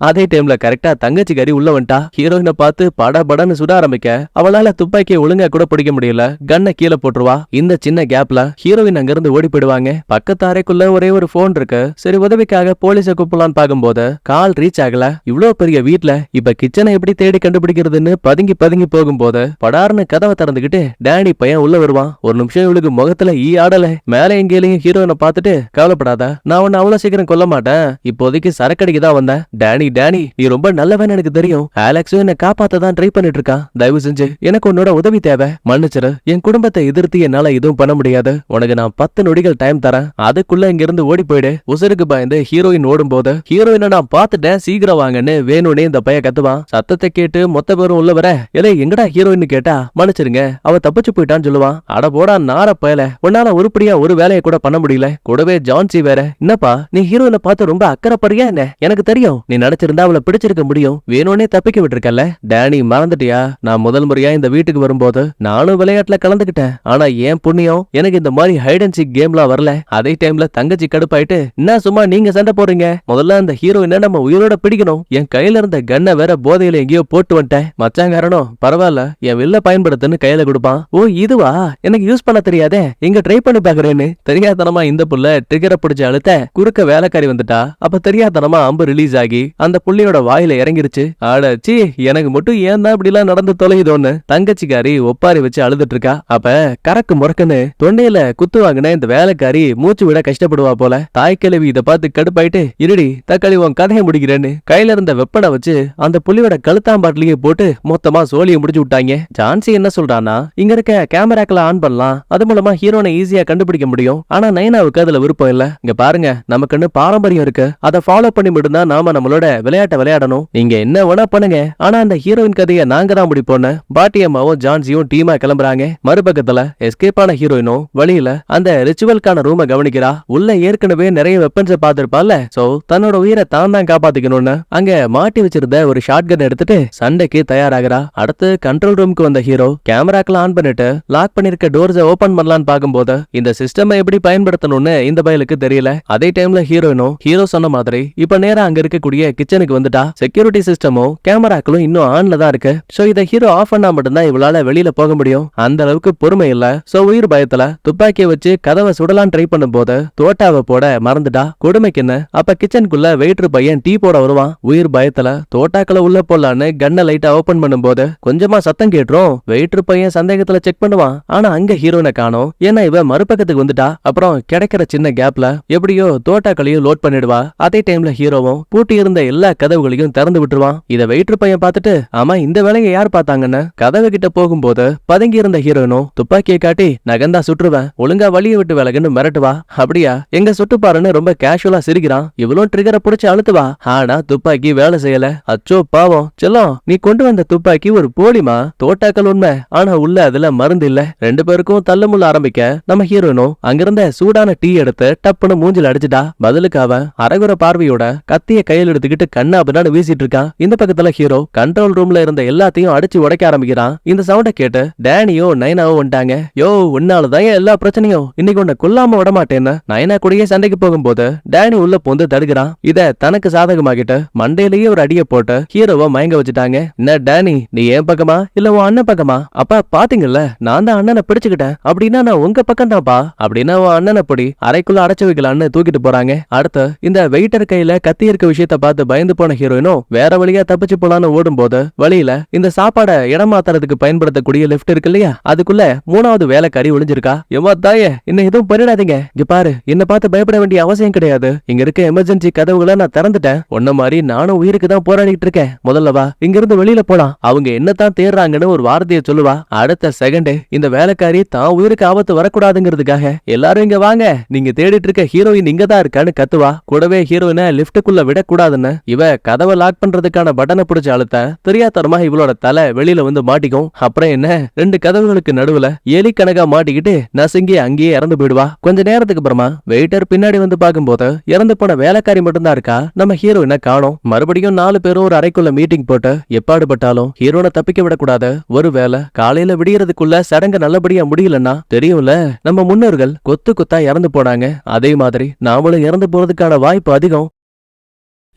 அதே டைம்ல கரெக்டா தங்கச்சிக்காரி உள்ள வந்துட்டா. ஹீரோயினை பார்த்து பட படன்னு சுட ஆரம்பிக்க அவளால துப்பாக்கியை ஒழுங்கா கூட பிடிக்க முடியல. கண்ணை கீழே போட்டுருவா. இந்த சின்ன கேப்ல ஹீரோயின் அங்க இருந்து ஓடி போயிடுவாங்க. பக்கத்து அறைக்குள்ள ஒரே ஒரு போன் இருக்கு. சரி உதவிக்காக போலீஸை கூப்பிடலான்னு பாக்கும்போது கால் ரீச் ஆகல. இவ்வளவு பெரிய வீட்ல இப்ப கிச்சனை எப்படி தேடி கண்டுபிடிக்கிறதுன்னு பதுங்கி பதுங்கி போகும்போது படார்னு கதவை திறந்துகிட்டு டேனி பையன் உள்ள வருவான். ஒரு நிமிஷம் இவளுக்கு முகத்துல ஈ ஆடல. மேல எங்கேயும் ஹீரோயினை பார்த்துட்டு கவலைப்படாத, நான் உன்னை அவ்வளவு சீக்கிரம் கொல்ல மாட்டேன், இப்போதைக்கு சரக்கடிக்கு தான் வந்தேன். டேனி நீ ரொம்ப நல்லவன் எனக்கு தெரியும். அலெக்ஸும் என்ன காப்பாத்த தான் ட்ரை பண்ணிட்டு இருக்கான். தயவு செஞ்சு எனக்கு உன்னோட உதவி தேவை. மன்னிச்சிரு, என் குடும்பத்தை எதிர்த்து என்னால எதுவும் பண்ண முடியாது. உனக்கு நான் 10 நொடிகள் டைம் தரேன். அதுக்குள்ள இங்க இருந்து ஓடி போயிடு. உசருக்கு பயந்து ஹீரோயின் ஓடும் போது ஹீரோயினை நான் பார்த்துட்டேன், சீக்கிரம் வாங்கன்னு வேணும்னே இந்த பைய கத்துவான். சத்தத்தை கேட்டு மொத்த பேரும் உள்ள வர எலே எங்கடா ஹீரோயின் கேட்டா மன்னிச்சிருங்க அவ தப்பிச்சு போயிட்டான்னு சொல்லுவான். அட போடா நார பயல, உன்னால உருப்படியா ஒரு வேலையை கூட பண்ண முடியல. கூடவே ஜான்சி வேற. என்னப்பா நீ ஹீரோயினை பார்த்து ரொம்ப அக்கறைப்படுறியா என்ன? எனக்கு தெரியும் நீ நினைச்சிருந்தா அவளை பிடிச்சிருக்க முடியும், வேணும்னே தப்பிக்க விட்டுருக்கல. டேனி மறந்துட்டியா? நான் முதல் முறையா இந்த வீட்டுக்கு வரும்போது நானும் விளையாட்டுல கலந்துகிட்டேன். ஆனா ஏன் புண்ணியம் எனக்கு இந்த மாதிரி ஹைட் அண்ட் சீக் கேம்லாம் வரல. அதே டைம்ல தங்கச்சி கடுப்பாயிட்டு என்ன சும்மா நீங்க சண்டை போடுறீங்க, முதல்ல அந்த ஹீரோயினை நம்ம உயிரோட பிடிக்கணும். என் கையில இருந்த கண்ணை வேற போதையில எங்கேயோ போட்டு வந்துட்டேன். மச்சாங்காரனும் பரவாயில்ல என் வில்ல பயன்படுத்துன்னு கையில கொடுப்பான். ஓ இதுவா, எனக்கு யூஸ் பண்ண தெரியாதே, எங்க ட்ரை பண்ணி பாக்குறேன்னு தெரியாதனமா இந்த புள்ள ட்ரிகரை பிடிச்சு அழுத்த குறுக்க வேலைக்காரி வந்துட்டா. அப்ப தெரியாதனமா அம்பு ரிலீஸ் ஆகி அந்த புள்ளியோட வாயில இறங்கிருச்சு. ஆடச்சி எனக்கு மட்டும் ஏன் தான் இப்படி எல்லாம் நடந்து தொலையுதோன்னு தங்கச்சிக்காரி ஒப்பாரி வச்சு அழுதுட்டு இருக்கா. அப்ப கறக்கு முறக்குன்னு தொண்டையில குத்து வாங்கின இந்த வேலைக்காரி மூச்சு விட கஷ்டப்படுவா போல. தாய்க்கிழவி இதை பார்த்து கடுப்பாயிட்டு இருடி தக்காளி உன் கதையை முடிக்கிறேன்னு கையில இருந்த வெப்பனை வச்சு அந்த புள்ளியோட கழுத்தாம்பாட்டிலேயே போட்டு மொத்தமா சோழியை முடிச்சு விட்டாங்க. ஜான்சி என்ன சொல்றானா, இங்க இருக்க கேமராக்களை ஆன் பண்ணலாம், அது மூலமா ஹீரோனை ஈஸியா கண்டுபிடிக்க முடியும். ஆனா நைனாவுக்கு அதுல விருப்பம் இல்ல. இங்க பாருங்க நமக்குன்னு பாரம்பரியம் இருக்கு, அதை ஃபாலோ பண்ணி மட்டும்தான் நாம நம்மளோட விளையாட்டை விளையாடணும். நீங்க என்ன வேணா பண்ணுங்க, ஆனா அந்த ஹீரோயின் கதையை நாங்க தான் முடிப்போன்னு பாட்டியம்மாவும் ஜான்சியும் டீமா கிளம்புறாங்க. மறுபக்கத்துல எஸ்கேப் ஆன ஹீரோயினும் வழியில அந்த ரிச்சுவல்கான ரூமை கவனிக்கிறா. உள்ள ஏற்கனவே நிறைய வெப்பன்ஸை பார்த்திருப்பால. சோ தன்னோட உயிரை தான் தான் காப்பாத்திக்கணும்னு அங்க மாட்டி வச்சிருந்த ஒரு ஷாட் கன் எடுத்துட்டு சண்டைக்கு தயாராகிறா. அடுத்து கண்ட்ரோல் ரூமுக்கு வந்த ஹீரோ கேமராக்களை ஆன் பண்ணிட்டு லாக் பண்ணிருக்க டோர்ஸை ஓபன் பண்ணலான்னு பாக்கும்போது இந்த சிஸ்டம் எப்படி பயன்படுத்தணும்னு இந்த பயலுக்கு தெரியல. அதே டைம்ல ஹீரோயினும் ஹீரோ சொன்ன மாதிரி இப்ப நேரா அங்க இருக்கக்கூடிய கிச்சனுக்கு வந்துட்டா. செக்யூரிட்டி சிஸ்டமும் கேமராக்களும் இன்னும் ஆன்ல தான் இருக்கு. சோ இத ஹீரோ ஆஃப் பண்ணா மட்டும்தான் இவளால வெளியில போக முடியும். அந்த அளவுக்கு பொறுமை இல்ல. சோ உயிர் பயத்துல துப்பாக்கியை வச்சு கதவை சுடலாம் ட்ரை பண்ணும் போது தோட்டாவை போட மறந்துட்டா. கொடுமைக்கு என்ன, அப்ப கிச்சனுக்குள்ள வெயிட்டர் பையன் டீ போட வருவான். உயிர் பயத்துல தோட்டாக்களை உள்ள போடலான்னு கண்ணை லைட்டா ஓபன் பண்ணும் போது கொஞ்சமா சத்தம் கேட்டுரும். வெயிட்டர் பையன் சந்தேகத்துல செக் பண்ணுவான். ஆனா அங்க ஹீரோனை காணோம். ஏன்னா இவ மறுபக்கத்துக்கு வந்துட்டா. அப்புறம் கிடைக்கிற சின்ன கேப்ல எப்படியோ தோட்டாக்களையும் லோட் பண்ணிடுவா. அதே டைம்ல ஹீரோவும் பூட்டி இருந்த எல்லா கதவுகளையும் திறந்து விட்டுருவான். இத வெயிட்டர் பையன் பார்த்துட்டு ஆமா இந்த வேலையை யார் பார்த்தாங்கன்னு கதவு கிட்ட போகும்போது பதுங்கி இருந்த ஹீரோனும் துப்பாக்கியை காட்டி நகந்தா சுற்றுவேன், ஒழுங்கா வழியை விட்டு விலகுன்னு மிரட்டுவா. அப்படியா எங்க சுட்டு பாருன்னு ரொம்ப கேஷுவலா சிரிக்கிறான். இவ்வளவு ட்ரிகரை புடிச்சு அழுத்துவா. ஆனா துப்பாக்கி வேலை செய்யல. அச்சோ பாவம் செல்லம், நீ கொண்டு வந்த துப்பாக்கி ஒரு போலிமா. தோட்டாக்கள் உண்மை, ஆனா உள்ள அதுல மருந்து இல்ல. ரெண்டு பேருக்கும் தள்ளுமுள்ள ஆரம்பிக்க நம்ம ஹீரோனும் அங்கிருந்த சூடான டீ எடுத்து டப்புன்னு மூஞ்சில அடிச்சுட்டா. பதிலுக்கு அவன் அரகுற பார்வையோட கத்திய கையில் எடுத்துக்கிட்டு கண்ணா அப்படின்னு வீசிட்டு இருக்கான். இந்த பக்கத்துல ஹீரோ கண்ட்ரோல் ரூம்ல இருந்த எல்லாத்தையும் அடிச்சு உடைக்க ஆரம்பிக்கிறான். இந்த சவுண்ட கேட்டு டேனியோ நைனாவோ வந்துட்டாங்க. யோ உன்னாலதான் எல்லா பிரச்சனையும், இன்னைக்கு உன்னை கொல்லாம விட மாட்டேன்னு நைனா கூடயே சண்டைக்கு போகும்போது டேனி உள்ள பொந்து தடுக்கிறான். இத தனக்கு சாதகமாகிட்டு மண்டையிலேயே ஒரு அடியை போட்டு ஹீரோவை மயங்க வச்சுட்டாங்க. என்ன டேனி, நீ என் பக்கமா இல்ல உன் அண்ணன் பக்கமா? அப்பா பாத்தீங்கல்ல, நான் தான் அண்ணனை பிடிச்சுக்கிட்டேன். அப்படின்னா நான் உங்க பக்கம் தான்ப்பா. அப்படின்னா உன் அண்ணனை பிடி, அறைக்குள்ள அடைச்சு வைக்கலான்னு தூக்கிட்டு போறாங்க. அடுத்து இந்த வெயிட்டர் கையில கத்தி இருக்க விஷயத்த பார்த்து பயந்து போன ஹீரோயினும் வேற வழியா தப்பிச்சு போலான்னு ஓடும் போது வழியில இந்த சாப்பாட இடம் மாத்துறதுக்கு பயன்படுத்தக்கூடிய லிப்ட் இருக்கு இல்லையா, அதுக்குள்ள மூணாவது வேலைக்காரி ஒளிஞ்சிருக்கா. எம்மா தாயே, இன்னும் எதுவும் பண்ணிடாதீங்க. இங்க பாரு, என்ன பார்த்து பயப்பட வேண்டிய அவசியம் கிடையாது. இங்க இருக்க எமர்ஜென்சி கதவுகளை நான் திறந்துட்டேன். உன்ன மாதிரி நானும் உயிருக்கு தான் போராடிட்டு இருக்கேன். முதல்ல வா, இங்க இருந்து வெளியில போலாம். அவங்க என்னத்தான் தேடுறாங்கன்னு ஒரு வார்த்தையை சொல்லுவா. அடுத்த செகண்ட் இந்த வேலைக்காரி தான் உயிருக்கு ஆபத்து வரக்கூடாதுங்கிறதுக்காக எல்லாரும் இங்க வாங்க, நீங்க தேடிட்டு இருக்க ஹீரோயின் இங்க தான் இருக்கான்னு கத்துவா. கூடவே ஹீரோயினை லிப்டுக்குள்ள விடக்கூடாதுன்னு இவ கதவை லாக் பண்றதுக்கான பட்டனை பிடிச்சு அழுத்த தெரியாதரமா இவளோட தலை வெளியில வந்து மாட்டிக்கும். அப்புறம் என்ன, ரெண்டு கதவுகளுக்கு நடுவுல எலி கணக்கா மாட்டிக்கிட்டு நசுங்கி அங்கேயே இறந்து போயிடுவா. கொஞ்ச நேரத்துக்கு அப்புறமா வெயிட்டர் பின்னாடி வந்து பார்க்கும்போது இறந்து போன வேலைக்காரி மட்டும்தான் இருக்கா. நம்ம ஹீரோயினை காணோம். மறுபடியும் 4 பேரும் ஒரு அறைக்குள்ள மீட்டிங் போட்டு எப்பாடுபட்டாலும் ஹீரோனை தப்பிக்க விடக்கூடாது. ஒருவேளை காலையில விடியறதுக்குள்ள சடங்கு நல்லபடியா முடியலன்னா தெரியும்ல, நம்ம முன்னோர்கள் கொத்து கொத்தா இறந்து போனாங்க. அதே மாதிரி நாமளும் இறந்து போறதுக்கான வாய்ப்பு அதிகம்.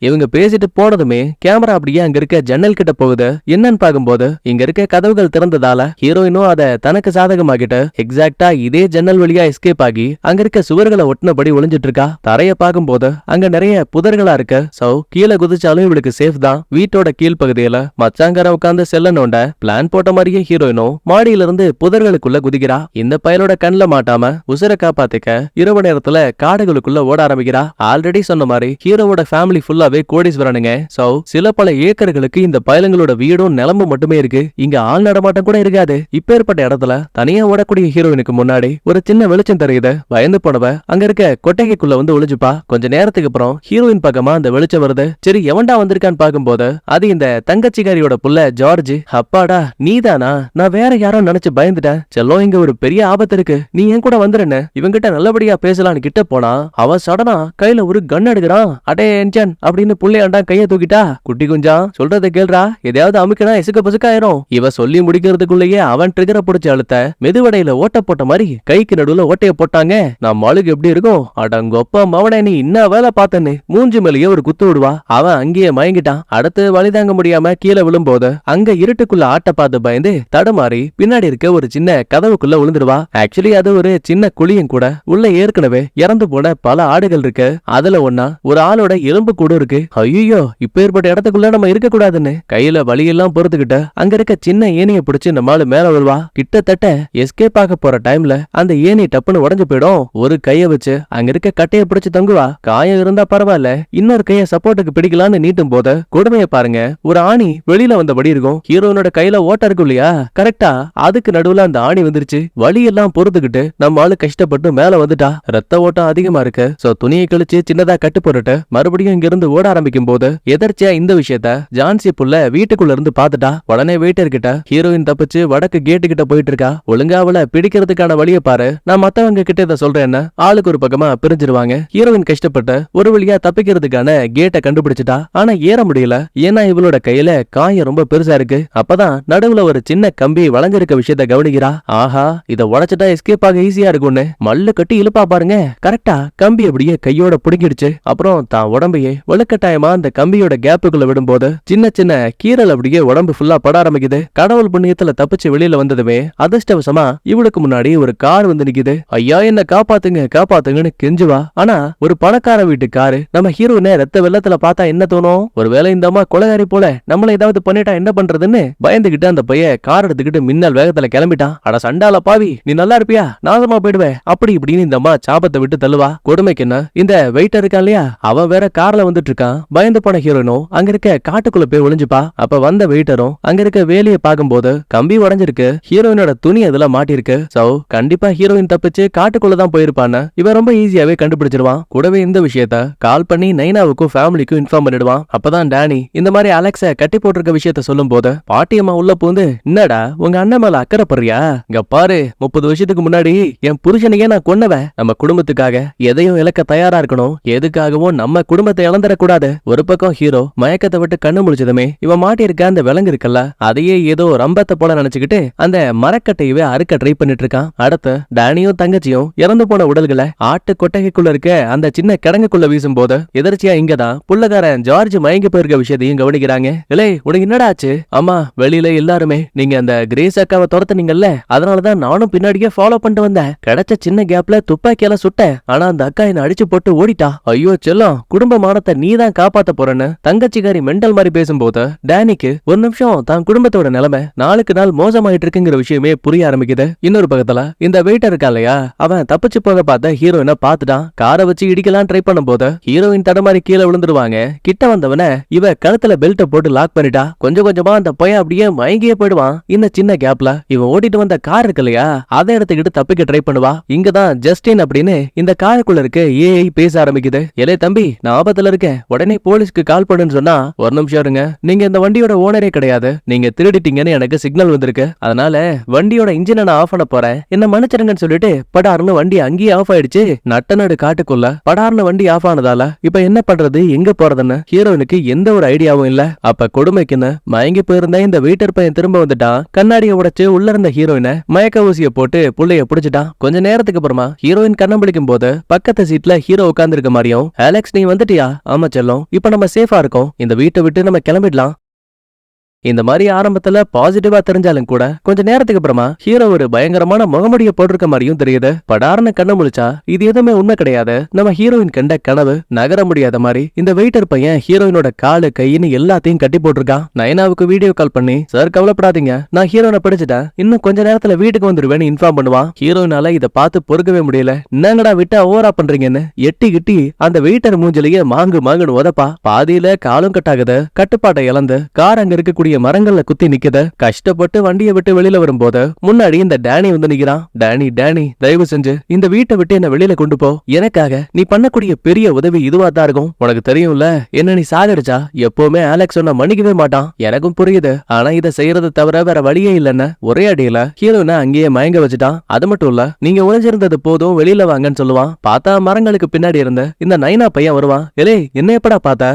இவங்க பேசிட்டு போனதுமே கேமரா அப்படியே அங்க இருக்க ஜன்னல் கிட்ட போகுது. என்னன்னு பாக்கும்போது இங்க இருக்க கதவுகள் திறந்ததால ஹீரோயினும் அத தனக்கு சாதகமாகிட்டு எக்ஸாக்டா இதே ஜன்னல் வழியா எஸ்கேப் ஆகி அங்க இருக்க சுவர்களை ஒட்டினபடி ஒளிஞ்சிட்டு இருக்கா. தரைய பாக்கும்போது அங்க நிறைய புதர்களா இருக்கு. சோ கீழே குதிச்சாலும் இவளுக்கு சேஃப் தான். வீட்டோட கீழ் பகுதியில மச்சாங்கர உட்கார்ந்து செல்லனோண்ட பிளான் போட்ட மாதிரியே ஹீரோயினும் மாடியில இருந்து புதர்களுக்குள்ள குதிக்கிறா. இந்த பயலோட கண்ணுல மாட்டாம உசுர காப்பாத்திக்க இரவு நேரத்துல காடுகளுக்குள்ள ஓட ஆரம்பிக்கிறா. ஆல்ரெடி சொன்ன மாதிரி ஹீரோவோட ஃபேமிலி ஃபுல்லா கோடீஸ்வரனுங்க. சோ சில பல ஏக்கர்களுக்கு இந்த பயலங்களோட வீடும் நிலமும் மட்டுமே இருக்கு. இங்க ஆள் நடமாட்டம் கூட இருக்காது. இப்பேற்பட்ட இடத்துல தனியா ஓடக்கூடிய ஹீரோயினுக்கு முன்னாடி ஒரு சின்ன வெளிச்சம் தெரியுது. பயந்து போனவ அங்க இருக்க கொட்டகைக்குள்ள வந்து ஒளிஞ்சுப்பா. கொஞ்ச நேரத்துக்கு அப்புறம் ஹீரோயின் பக்கமா அந்த வெளிச்சம் வருது. சரி எவன்டா வந்திருக்கான்னு பாக்கும்போது அது இந்த தங்கச்சிகாரியோட புள்ள ஜார்ஜ். அப்பாடா நீதானா, நான் வேற யாரோ நினைச்சு பயந்துட்டேன். செல்லம், இங்க ஒரு பெரிய ஆபத்து இருக்கு, நீ என் கூட வந்துருன்னு இவங்கிட்ட நல்லபடியா பேசலான்னு கிட்ட போனா அவன் சடனா கையில ஒரு கன் எடுக்கிறான். அடே என்ஜன் அப்படின்னு புள்ளையாண்டா கைய தூக்கிட்டா. குட்டி குஞ்சா சொல்றத கேள்றா, எதையாவது அமுக்கினா இசுக்க பசுக்காயிரும். இவ சொல்லி முடிக்கிறதுக்குள்ளேயே அவன் ட்ரிகரை பிடிச்சு அழுத்த மெதுவடையில ஓட்ட போட்ட மாதிரி கைக்கு நடுவுல ஓட்டைய போட்டாங்க. நம்ம ஆளுக்கு எப்படி இருக்கும், அடங்கொப்பா மவனே நீ என்ன வேலை பார்த்தன்னு மூஞ்சி மேலேயே ஒரு குத்து விடுவா. அவன் அங்கேயே மயங்கிட்டான். அடுத்து வழி தாங்க முடியாம கீழே விழும்போது அங்க இருட்டுக்குள்ள ஆட்ட பார்த்து பயந்து தடுமாறி பின்னாடி இருக்க ஒரு சின்ன கதவுக்குள்ள விழுந்துடுவா. ஆக்சுவலி அது ஒரு சின்ன குழியும் கூட. உள்ள ஏற்கனவே இறந்து போன பல ஆடுகள் இருக்கு. அதுல ஒன்னா ஒரு ஆளோட எலும்பு கூட இருக்கு. ஐயோ, இப்ப ஏற்பட்ட இடத்துக்குள்ள நம்ம இருக்க கூடாதுன்னு கையில வலியெல்லாம் பொறுத்துக்கிட்ட அங்க இருக்க சின்ன ஏனியை பிடிச்சு நம்மால மேல வருவா. கிட்டத்தட்ட எஸ்கேப் ஆக போற டைம்ல அந்த ஏனி டப்புன்னு உடஞ்சு போயிடும். ஒரு கைய வச்சு அங்க இருக்க கட்டைய பிடிச்சு தங்குவா. காயம் இருந்தா பரவாயில்ல, இன்னொரு கைய சப்போர்ட்டுக்கு பிடிக்கலான்னு நீட்டும் போது கொடுமையை பாருங்க, ஒரு ஆணி வெளியில வந்தபடி இருக்கும். ஹீரோனோட கையில ஓட்ட இருக்கும் இல்லையா, கரெக்டா அதுக்கு நடுவுல அந்த ஆணி வந்துருச்சு. வலியெல்லாம் பொறுத்துக்கிட்டு நம்ம ஆளு கஷ்டப்பட்டு மேல வந்துட்டா. ரத்த ஓட்டம் அதிகமா இருக்கு. சோ துணியை கழிச்சு சின்னதா கட்டு போட்டுட்டு மறுபடியும் இங்க இருந்து ஓட ஆரம்பிக்கும் போது எதர்ச்சியா இந்த விஷயத்த ஜான்சி புள்ள வீட்டுக்குள்ள இருந்து பாத்துட்டா. உடனே வெயிட்டர் கிட்ட ஹீரோயின் தப்பிச்சு வடக்கு கேட்டு கிட்ட போயிட்டு இருக்கா. ஒழுங்கா அவளை பிடிக்கிறதுக்கான வழியை பாரு, நான் மத்தவங்க கிட்ட இதை சொல்றேன்னு ஆளுக்கு ஒரு பக்கமா பிரிஞ்சிருவாங்க. ஹீரோயின் கஷ்டப்பட்டு ஒரு வழியா தப்பிக்கிறதுக்கான கேட்டை கண்டுபிடிச்சிட்டா. ஆனா ஏற முடியல, ஏன்னா இவளோட கையில காயம் ரொம்ப பெருசா இருக்கு. அப்பதான் நடுவுல ஒரு சின்ன கம்பி வளைஞ்சிருக்க விஷயத்த கவனிக்கிறா. ஆஹா, இதை உடைச்சிட்டா எஸ்கேப் ஆக ஈஸியா இருக்கும்னு மல்லு கட்டி இழுப்பா பாருங்க. கரெக்டா கம்பி அப்படியே கையோட புடுங்கிடுச்சு. அப்புறம் தான் உடம்பையே வழுக்க வலுக்கட்டாயமா அந்த கம்பியோட கேப்புக்குள்ள விடும்போது சின்ன சின்ன கீரல் அப்படியே உடம்பு ஃபுல்லா பட ஆரம்பிக்குது. கடவுள் புண்ணியத்துல தப்பிச்சு வெளியில வந்ததுமே அதிர்ஷ்டவசமா இவளுக்கு முன்னாடி ஒரு கார் வந்து நிக்குது. ஐயா என்ன காப்பாத்துங்க காப்பாத்துங்கன்னு கெஞ்சுவா. ஆனா ஒரு பணக்கார வீட்டு காரு நம்ம ஹீரோனை ரத்த வெள்ளத்துல பார்த்தா என்ன தோணும்? ஒருவேளை இந்த அம்மா கொலைகாரி போல நம்மள ஏதாவது பண்ணிட்டா என்ன பண்றதுன்னு பயந்துகிட்டு அந்த பையன் கார் எடுத்துக்கிட்டு மின்னல் வேகத்துல கிளம்பிட்டான். அட சண்டால பாவி, நீ நல்லா இருப்பியா? நாசமா போயிடுவே அப்படி இப்படின்னு இந்த அம்மா சாபத்தை விட்டு தள்ளுவா. கொடுமைக்கு என்ன, இந்த வெயிட்டர் இருக்கான் இல்லையா, அவன் வேற கார்ல வந்துட்டு இருக்கான். பயந்து போன ஹீரோனும் அங்க இருக்க காட்டுக்குள்ள போய் ஒளிஞ்சுப்பா. அப்ப வந்த வெயிட்டரும் அங்க இருக்க வேலையை பார்க்கும்போது கம்பி உடைஞ்சிருக்கு, ஹீரோயினோட துணி அதுல மாட்டிருக்கு. சோ கண்டிப்பா ஹீரோயின் தப்பிச்சு காட்டுக்குள்ளதான் போயிருப்பான்னு இவன் ரொம்ப ஈஸியாவே கண்டுபிடிச்சிருவான். கூடவே இந்த விஷயத்த கால் பண்ணி நைனாவுக்கும் ஃபேமிலிக்கும் இன்ஃபார்ம் பண்ணிடுவான். அப்பதான் டேனி இந்த மாதிரி அலெக்ஸ கட்டி போட்டிருக்க விஷயத்த சொல்லும் போது பாட்டியம்மா உள்ள பூந்து, என்னடா உங்க அண்ணன் மேல அக்கறைப்படுறியா? இங்க பாரு, 30 வருஷத்துக்கு முன்னாடி என் புருஷனையே நான் கொன்னவன். நம்ம குடும்பத்துக்காக எதையும் இழக்க தயாரா இருக்கணும், எதுக்காகவும் நம்ம குடும்பத்தை இழந்துடக்கூடாது. ஒரு பக்கம் ஹீரோ மயக்கத்தை விட்டு கண்ணு முடிச்சதுமே இவன் மாட்டியிருக்க அந்த விலங்கு இருக்குல்ல, அதையே ஏதோ ரம்பத்தை போல நினைச்சுக்கிட்டு அந்த மரக்கட்டையவே அறுக்க ட்ரை பண்ணிட்டு இருக்கான். அடுத்து டேனியும் தங்கச்சியும் இறந்து போன உடல்களை ஆட்டு கொட்டகைக்குள்ள இருக்க அந்த சின்ன கிடங்குக்குள்ள வீசும் போது எதிர்ச்சியா இங்கதான் புள்ளகாரன் ஜார்ஜ் மயங்கி போயிருக்க விஷயத்தையும் கவனிக்கிறாங்க. இல்லை உனக்கு என்னடா ஆச்சு? ஆமா, வெளியில எல்லாருமே நீங்க அந்த கிரேஸ் அக்காவை துரத்துனீங்கல்ல, அதனாலதான் நானும் பின்னாடியே ஃபாலோ பண்ணிட்டு வந்தேன். கிடைச்ச சின்ன கேப்ல துப்பாக்கியால சுட்டேன், ஆனா அந்த அக்கா என்ன அடிச்சு போட்டு ஓடிட்டா. ஐயோ செல்லம், குடும்ப மானத்தை நீ தான் காப்பாத்த போறேன்னு தங்கச்சிக்காரி மெண்டல் மாதிரி பேசும்போது டேனிக்கு ஒரு நிமிஷம் தான் குடும்பத்தோட நிலைமை நாளுக்கு நாள் மோசமாயிட்டு இருக்குங்கிற விஷயமே புரிய ஆரம்பிக்குது. இன்னொரு பக்கத்துல இந்த வெயிட்டர் இருக்கா இல்லையா, அவன் தப்பிச்சு போக பார்த்த ஹீரோயினை பார்த்துட்டான். காரை வச்சு இடிக்கலாம் ட்ரை பண்ணும் போது ஹீரோயின் தடமாரி கீழே விழுந்துருவாங்க. கிட்ட வந்தவன இவ கழுத்துல பெல்ட்டை போட்டு லாக் பண்ணிட்டா. கொஞ்சம் கொஞ்சமா அந்த பையன் அப்படியே மயங்கியே போயிடுவான். இந்த சின்ன கேப்ல இவன் ஓட்டிட்டு வந்த கார் இருக்கு இல்லையா, அதை எடுத்துக்கிட்டு தப்பிக்க ட்ரை பண்ணுவா. இங்கதான் ஜஸ்டின் அப்படின்னு இந்த காருக்குள்ள இருக்க ஏஐ பேச ஆரம்பிக்குது. எலே தம்பி, நான் ஆபத்துல இருக்கேன், உடனே போலீஸ்க்கு கால் பண்ணுன்னு சொன்னா, ஒரு நிமிஷம் இருங்க, நீங்க இந்த வண்டியோட ஓனரே கிடையாது, நீங்க திருடிட்டீங்கன்னு எனக்கு சிக்னல் வந்திருக்கு, அதனால வண்டியோட இன்ஜினை நான் ஆஃப் பண்ண போறேன், என்ன மன்னிச்சிருங்கன்னு சொல்லிட்டு படார்னு வண்டி அங்கேயே ஆஃப் ஆயிடுச்சு. நட்டநாடு காட்டுக்குள்ள படார்னு வண்டி ஆஃப் ஆனதால இப்ப என்ன பண்றது, எங்க போறதுன்னு ஹீரோனுக்கு எந்த ஒரு ஐடியாவும் இல்ல. அப்ப கொடுமைக்குன்னு மயங்கி போயிருந்த இந்த வெயிட்டர் பையன் திரும்ப வந்துட்டான். கண்ணாடியை உடைச்சு உள்ள இருந்த ஹீரோயினை மயக்க ஊசியை போட்டு புள்ளைய புடிச்சிட்டான். கொஞ்ச நேரத்துக்கு அப்புறமா ஹீரோயின் கண்ணம் பிடிக்கும் போது பக்கத்து சீட்ல ஹீரோ உட்கார்ந்து இருக்க மாதிரியும், அலெக்ஸ் நீ வந்துட்டியா? ஆமா செல்லம், இப்ப நம்ம சேஃபா இருக்கோம், இந்த வீட்டை விட்டு நம்ம கிளம்பிடலாம். இந்த மாதிரி ஆரம்பத்துல பாசிட்டிவா தெரிஞ்சாலும் கூட கொஞ்ச நேரத்துக்கு அப்புறமா ஹீரோ ஒரு பயங்கரமான முகமுடிய போட்டிருக்க மாதிரியும் தெரியுது. படார்னு கண்ணு முழிச்சா இது எதுவுமே உண்மை கிடையாது, நம்ம ஹீரோயின் கண்ட கனவு. நகர முடியாத மாதிரி இந்த வெயிட்டர் பையன் ஹீரோயினோட காலு கையின்னு எல்லாத்தையும் கட்டி போட்டிருக்கான். நயனாவுக்கு வீடியோ கால் பண்ணி, சார் கவலைப்படாதீங்க, நான் ஹீரோனை பிடிச்சிட்டேன், இன்னும் கொஞ்ச நேரத்துல வீட்டுக்கு வந்துருவேன்னு இன்ஃபார்ம் பண்ணுவான். ஹீரோயினால இதை பார்த்து பொறுக்கவே முடியல. என்னங்கடா விட்டா ஓவரா பண்றீங்கன்னு எட்டி கிட்டி அந்த வெயிட்டர் மூஞ்சிலேயே மாங்குன்னு உதப்பா. பாதியில காலும் கட்டாகுது. கட்டுப்பாட்டை இழந்து கார் அங்க இருக்கக்கூடிய மரங்கள்ல குத்தி நிக்குத. கஷ்டப்பட்டு வண்டியை விட்டு வெளியில வரும்போது முன்னாடி இந்த டேனி வந்து நிக்கிறான். டேனி தயவு செஞ்சு இந்த வீட்டை விட்டு என்ன வெளியில கொண்டு போ, எனக்காக நீ பண்ணக்கூடிய பெரிய உதவி இதுவா தான் இருக்கும். உனக்கு தெரியும்ல, என்ன நீ சாகடிச்சா எப்பவுமே அலெக்ஸ் சொன்ன மன்னிக்கவே மாட்டான். எனக்கும் புரியுது, ஆனா இதை செய்யறது தவிர வேற வழியே இல்லன்னு ஒரே அடியில ஹீரோனை அங்கேயே மயங்க வச்சுட்டான். அது மட்டும் இல்ல, நீங்க ஒளிஞ்சிருந்தது போதும், வெளியில வாங்கன்னு சொல்லுவான். பார்த்தா மரங்களுக்கு பின்னாடி இருந்து இந்த நைனா பையன் வருவான். எலே என்ன எப்படா பார்த்த?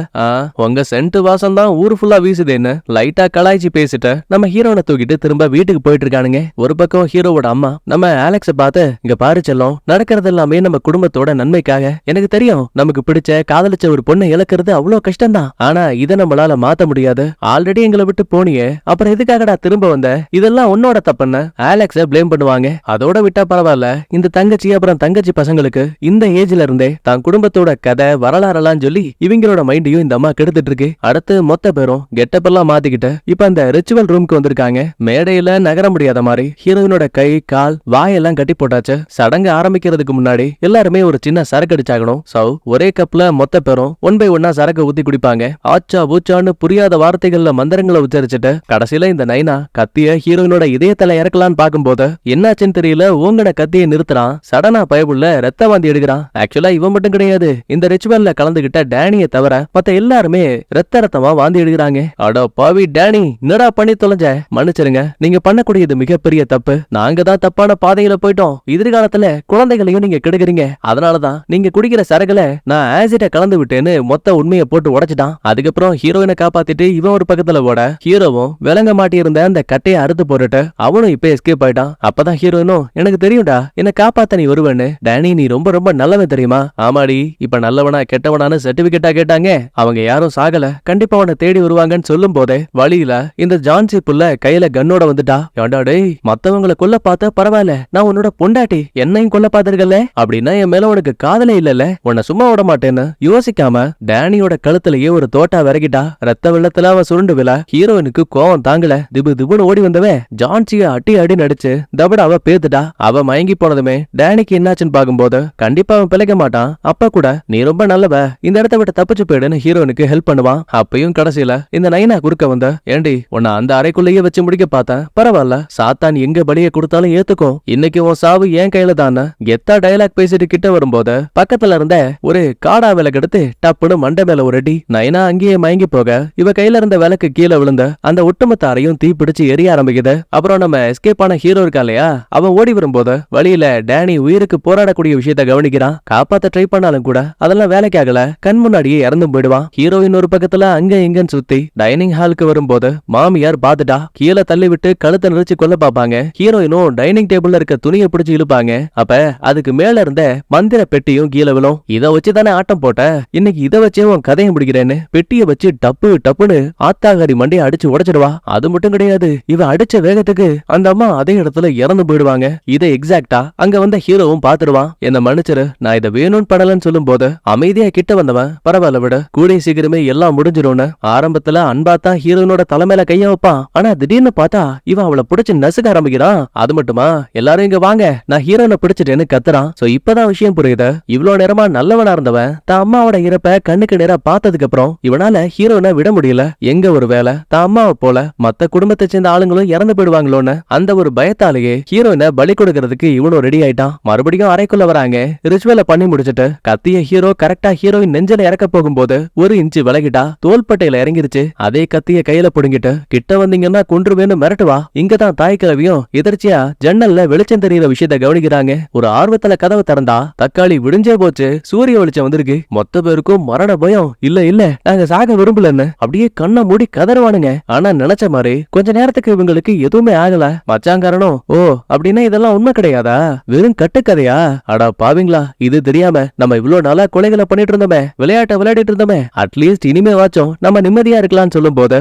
உங்க சென்ட் வாசம் தான் ஊரு ஃபுல்லா வீசுதேன்னு லைட்டா கலாய்ச்சி பேசிட்டு நம்ம ஹீரோனை தூக்கிட்டு திரும்ப வீட்டுக்கு போயிட்டு இருக்கானுங்க. ஒரு பக்கம் ஹீரோவோட அம்மா நம்ம அலெக்ஸ பார்த்து, இங்க பாரு செல்லம், நடக்கிறது எல்லாமே நம்ம குடும்பத்தோட நன்மைக்காக. எனக்கு தெரியும் நமக்கு பிடிச்ச காதலிச்ச ஒரு பொண்ணை இழக்கிறது அவ்வளவு கஷ்டம்தான், ஆனா இதை நம்மளால மாத்த முடியாது. ஆல்ரெடி எங்களை விட்டு போனியே, அப்புறம் எதுக்காகடா திரும்ப வந்த? இதெல்லாம் உன்னோட தப்புன்னு அலெக்ஸ பிளேம் பண்ணுவாங்க. அதோட விட்டா பரவாயில்ல, இந்த தங்கச்சி அப்புறம் தங்கச்சி பசங்களுக்கு இந்த ஏஜ்ல இருந்தே தான் குடும்பத்தோட கதை வரலாறெல்லாம் சொல்லி இவங்களோட மைண்டையும் இந்த அம்மா கெடுத்துட்டு இருக்கு. அடுத்து மொத்த பேரும் கெட்டப் எல்லாம் மாத்திக்கிட்டு இப்ப அந்த ரிச்சுவல் ரூமுக்கு வந்திருக்காங்க. மேடையில நகர முடியாத மாதிரி ஹீரோயினோட கை கால் வாயெல்லாம் கட்டி போட்டாச்சு. சடங்கு ஆரம்பிக்கிறதுக்கு முன்னாடி எல்லாருமே ஒரு சின்ன சரக்கு அடிச்சாகணும். சோ ஒரே கப்ல மொத்த பேரும் ஒன் பை ஒன்னா சரக்கு ஊத்தி குடிப்பாங்க. ஆச்சா பூச்சான்னு புரியாத வார்த்தைகள்ல மந்திரங்களை உச்சரிச்சுட்டு கடைசியில இந்த நைனா கத்திய ஹீரோயினோட இதயத்துல இறக்கலான்னு பாக்கும்போது என்னாச்சுன்னு தெரியல, ஓங்கட கத்தியை நிறுத்துறான். சடனா பயவுள்ள ரத்த வாந்தி எடுக்கிறான். ஆக்சுவலா இவன் மட்டும் கிடையாது, இந்த ரிச்சுவல்ல கலந்துகிட்ட டேனியை தவிர மத்த எல்லாருமே ரத்தமா வாந்தி எடுக்கிறாங்க. அட பாவி, டேனி என்னடா பண்ணி தொலைஞ்ச, மன்னிச்சிருங்க, நீங்க பண்ணக்கூடியது மிகப்பெரிய தப்பு. நாங்க தான் தப்பான பாதையில போயிட்டோம். எதிர்காலத்துல குழந்தைகளையும் நீங்க கெடுக்குறீங்க. அதனாலதான் நீங்க குடிக்கிற சரக்குல நான் ஆசிட்ட கலந்து விட்டேன்னு மொத்த உண்மையை போட்டு உடைச்சிட்டான். அதுக்கப்புறம் ஹீரோயினை காப்பாத்திட்டு இவன் ஒரு பக்கத்துல ஓட, ஹீரோவும் விலங்க மாட்டி இருந்த அந்த கட்டையை அறுத்து போட்டுட்டு அவனும் இப்ப எஸ்கேப் ஆயிட்டான். அப்பதான் ஹீரோயினும், எனக்கு தெரியும்டா என்ன காப்பாத்த நீ வருவேன்னு. டேனி நீ ரொம்ப ரொம்ப நல்லவன் தெரியுமா? ஆமாடி, இப்ப நல்லவனா கெட்டவனான்னு சர்டிபிகேட்டா கேட்டாங்க. அவங்க யாரும் சாகல, கண்டிப்பா அவனை தேடி வருவாங்கன்னு சொல்லும் போதே வழியில இந்த ஜான்சி புள்ள கையில கன்னோட வந்துட்டா. ஏண்டா டேய், மத்தவங்களை கொல்ல பார்த்த பரவாயில்ல, நான் உன்னோட பொண்டாட்டி, என்னையும் கொல்ல பார்த்திருக்கல அப்படின்னா என் மேல உனக்கு காதலே இல்லல, உன்னை சும்மா விட மாட்டேன்னு யோசிக்காம டேனியோட கழுத்துலயே ஒரு தோட்டா விறகிட்டா. ரத்த வெள்ளத்துல அவன் சுருண்டு விழ ஹீரோயினுக்கு கோவம் தாங்கல. திபு திபுன்னு ஓடி வந்தவன் ஜான்சிய அடி அடி நடிச்சு தபடாவ பேத்துட்டா. அவ மயங்கி போனதுமே டேனிக்கு என்னாச்சுன்னு பாக்கும்போது கண்டிப்பா அவன் பிழைக்க மாட்டான். அப்ப கூட நீ ரொம்ப நல்லவ, இந்த இடத்த விட்டு தப்பிச்சு போயிடுன்னு ஹீரோனுக்கு ஹெல்ப் பண்ணுவான். அப்பயும் கடைசியில இந்த நைனா குறுக்க வந்த, ஏண்டி உன்னை அந்த அறைக்குள்ளேயே வச்சு முடிக்க பார்த்தேன், பரவாயில்ல, சாத்தான் எங்க பலியை கொடுத்தாலும் ஏத்துக்கும், இன்னைக்கு உன் சாவு என் கையில தானே கெத்தா டயலாக் பேசிட்டு கிட்ட வரும்போது பக்கத்துல இருந்த ஒரு காடா விளக்கு எடுத்து டப்புன்னு மண்டை மேல ஒரு அடி. நைனா அங்கேயே மயங்கி போக இவ கையில இருந்த விளக்கு கீழே விழுந்த அந்த ஒட்டுமொத்த அறையும் தீ பிடிச்சு எரிய ஆரம்பிக்குது. அப்புறம் நம்ம எஸ்கேப் ஆன ஹீரோ இருக்கா இல்லையா, அவன் ஓடி வரும்போது வழியில டேனி உயிருக்கு போராடக்கூடிய விஷயத்த கவனிக்கிறான். காப்பாத்த ட்ரை பண்ணாலும் கூட அதெல்லாம் வேலைக்கு ஆகல, கண் முன்னாடியே இறந்து போயிடுவான். ஹீரோயின் ஒரு பக்கத்துல அங்க இங்கன்னு சுத்தி டைனிங் ஹாலுக்கு வரும்போது மாமியார் பாத்துட்டா கீழே தள்ளி விட்டு கழுத்தை நெரிச்சு கொல்ல பாப்பாங்க. ஹீரோயினும் டைனிங் டேபிள்ல இருக்க துணியை பிடிச்சு இழுப்பாங்க. அப்ப அதுக்கு மேல இருந்த மந்திர பெட்டியும் கீழே விழும். இத வச்சுதானே ஆட்டம் போட்ட, இன்னைக்கு இத வச்சே உன் கதையை முடிக்கிறேன்னு பெட்டியை வச்சு டப்பு டப்புன்னு ஆத்தாகாரி மண்டையை அடிச்சு உடைச்சிடுவா. அது மட்டும் கிடையாது, இவ அடிச்ச வேகத்துக்கு அந்த அம்மா அதே இடத்துல இறந்து போயிடுவாங்க. இதை எக்ஸாக்டா அங்க வந்த ஹீரோவும் பாத்துடுவான். என்ன மன்னிச்சிரு, நான் இதை வேணும்னு படலன்னு சொல்லும் போது அமைதியா கிட்ட வந்தவன், பரவாயில்ல விட, கூடிய சீக்கிரமே எல்லாம் முடிஞ்சிடும்னு. ஆரம்பத்துல அன்பாத்தான் ஹீரோனோட தலைமையில கைய வைப்பான். ஆனா திடீர்னு பார்த்தா இவன் அவளை பிடிச்சு நசுக்க ஆரம்பிக்கிறான். அது மட்டுமா, எல்லாரும் இங்க வாங்க, நான் ஹீரோனை பிடிச்சிட்டேன்னு கத்துறான். சோ இப்பதான் விஷயம் புரியுது. இவ்வளவு நேரமா நல்லவனா இருந்தவன் தான் அம்மாவோட இறப்ப கண்ணுக்கு நேரா பார்த்ததுக்கு அப்புறம் இவனால ஹீரோனை விட முடியல. எங்க ஒரு வேலை தான் அம்மாவை போல மத்த குடும்பத்தை சேர்ந்த ஆளுங்களும் இறந்து போயிடுவாங்களோன்னு அந்த ஒரு பயத்தாலேயே ஹீரோயினை பலி கொடுக்கறதுக்கு இவனும் ரெடி ஆயிட்டான். மறுபடியும் அறைக்குள்ள வராங்க. ரிச்சுவலை பண்ணி முடிச்சிட்டு கத்திய ஹீரோ கரெக்டா ஹீரோயின் நெஞ்சல இறக்க போகும்போது ஒரு இன்ச்சு விலகிட்டா தோள்பட்டையில இறங்கிருச்சு. அதே கத்திய கையில புடுங்கிட்டு கிட்ட வந்தீங்கன்னா கொன்றுவேன்னு மிரட்டுவா. இங்கதான் தாய் கிழவியும் எதிர்ச்சியா ஜன்னல்ல வெளிச்சம் தெரியுற விஷயத்த கவனிக்கிறாங்க. ஒரு ஆர்வத்துல கதவை திறந்தா தக்காளி விடிஞ்சே போச்சு, சூரிய வெளிச்சம் வந்திருக்கு. மொத்த பேருக்கும் மரண பயம். இல்ல இல்ல நாங்க சாக விரும்பலன்னு அப்படியே கண்ணை மூடி கதறுவானுங்க. ஆனா நினைச்ச மாதிரி கொஞ்ச நேரத்துக்கு இவங்களுக்கு எதுவுமே ஆகல. மச்சாங்காரனும், ஓ அப்படின்னா இதெல்லாம் உண்மை கிடையாதா, வெறும் கட்டுக்கதையா, அடா பாவீங்களா, இது தெரியாம நம்ம இவ்வளவு நாளா கொலைகளை பண்ணிட்டு இருந்தோமே, விளையாட்ட விளையாடிட்டு இருந்தோமே, அட்லீஸ்ட் இனிமே வாச்சும் நம்ம நிம்மதியா இருக்கலாம்னு சொல்லும் போது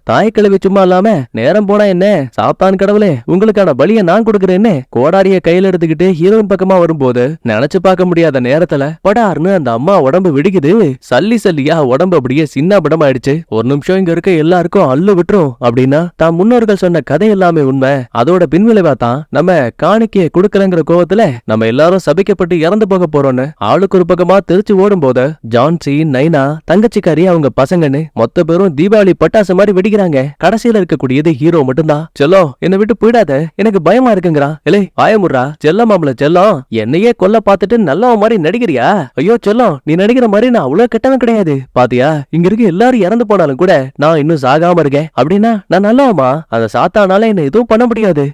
தாய் கிழவி சும்மா இல்லாம நேரம் போனா என்ன, சாத்தான் கடவுளே உங்களுக்கான பலியை நான் கொடுக்கறேன்னு கோடாரிய கையில எடுத்துக்கிட்டு ஹீரோயின் பக்கமா வரும்போது நினைச்சு பார்க்க முடியாத நேரத்துல படார்னு அந்த அம்மா உடம்பு வெடிக்குது. சல்லி சல்லியா உடம்பு அப்படியே சின்ன படம் ஆயிடுச்சு. ஒரு நிமிஷம் இங்க இருக்க எல்லாருக்கும் அல்லு விட்டுரும் அப்படின்னா தான் முன்னோர்கள் சொன்ன கதை எல்லாமே உண்மை. அதோட பின்விளைவா தான் நம்ம காணிக்கையை கொடுக்கலங்கிற கோவத்துல நம்ம எல்லாரும் சபிக்கப்பட்டு இறந்து போக போறோம்னு ஆளுக்கு ஒரு பக்கமா தெரிச்சு ஓடும் போது ஜான்சி, நைனா, தங்கச்சிக்காரி, அவங்க பசங்கன்னு மொத்த பேரும் தீபாவளி பட்டாசு மாதிரி வெடிக்கிறாங்க. கடைசியில இருக்கக்கூடியது ஹீரோ மட்டும்தான். செல்லம் என்னை விட்டு போயிடாத, எனக்கு பயமா இருக்குங்கிறான். இல்லை பயமுறா செல்லம், மாமல செல்லம், என்னையே கொல்ல பார்த்துட்டு நல்லவன் மாதிரி நடிக்கிறியா? ஐயோ செல்லம், நீ நடிக்கிற மாதிரி நான் அவ்வளவு கெட்டவன் கிடையாது, பாத்தியா இங்க இருக்க எல்லாரும் இறந்து போனாலும் கூட நான் இன்னும் சாகாம இருக்கேன் அப்படின்னா நான் நல்லவமா? அந்த சாத்தானால என்ன எதுவும் பண்ண முடியாது.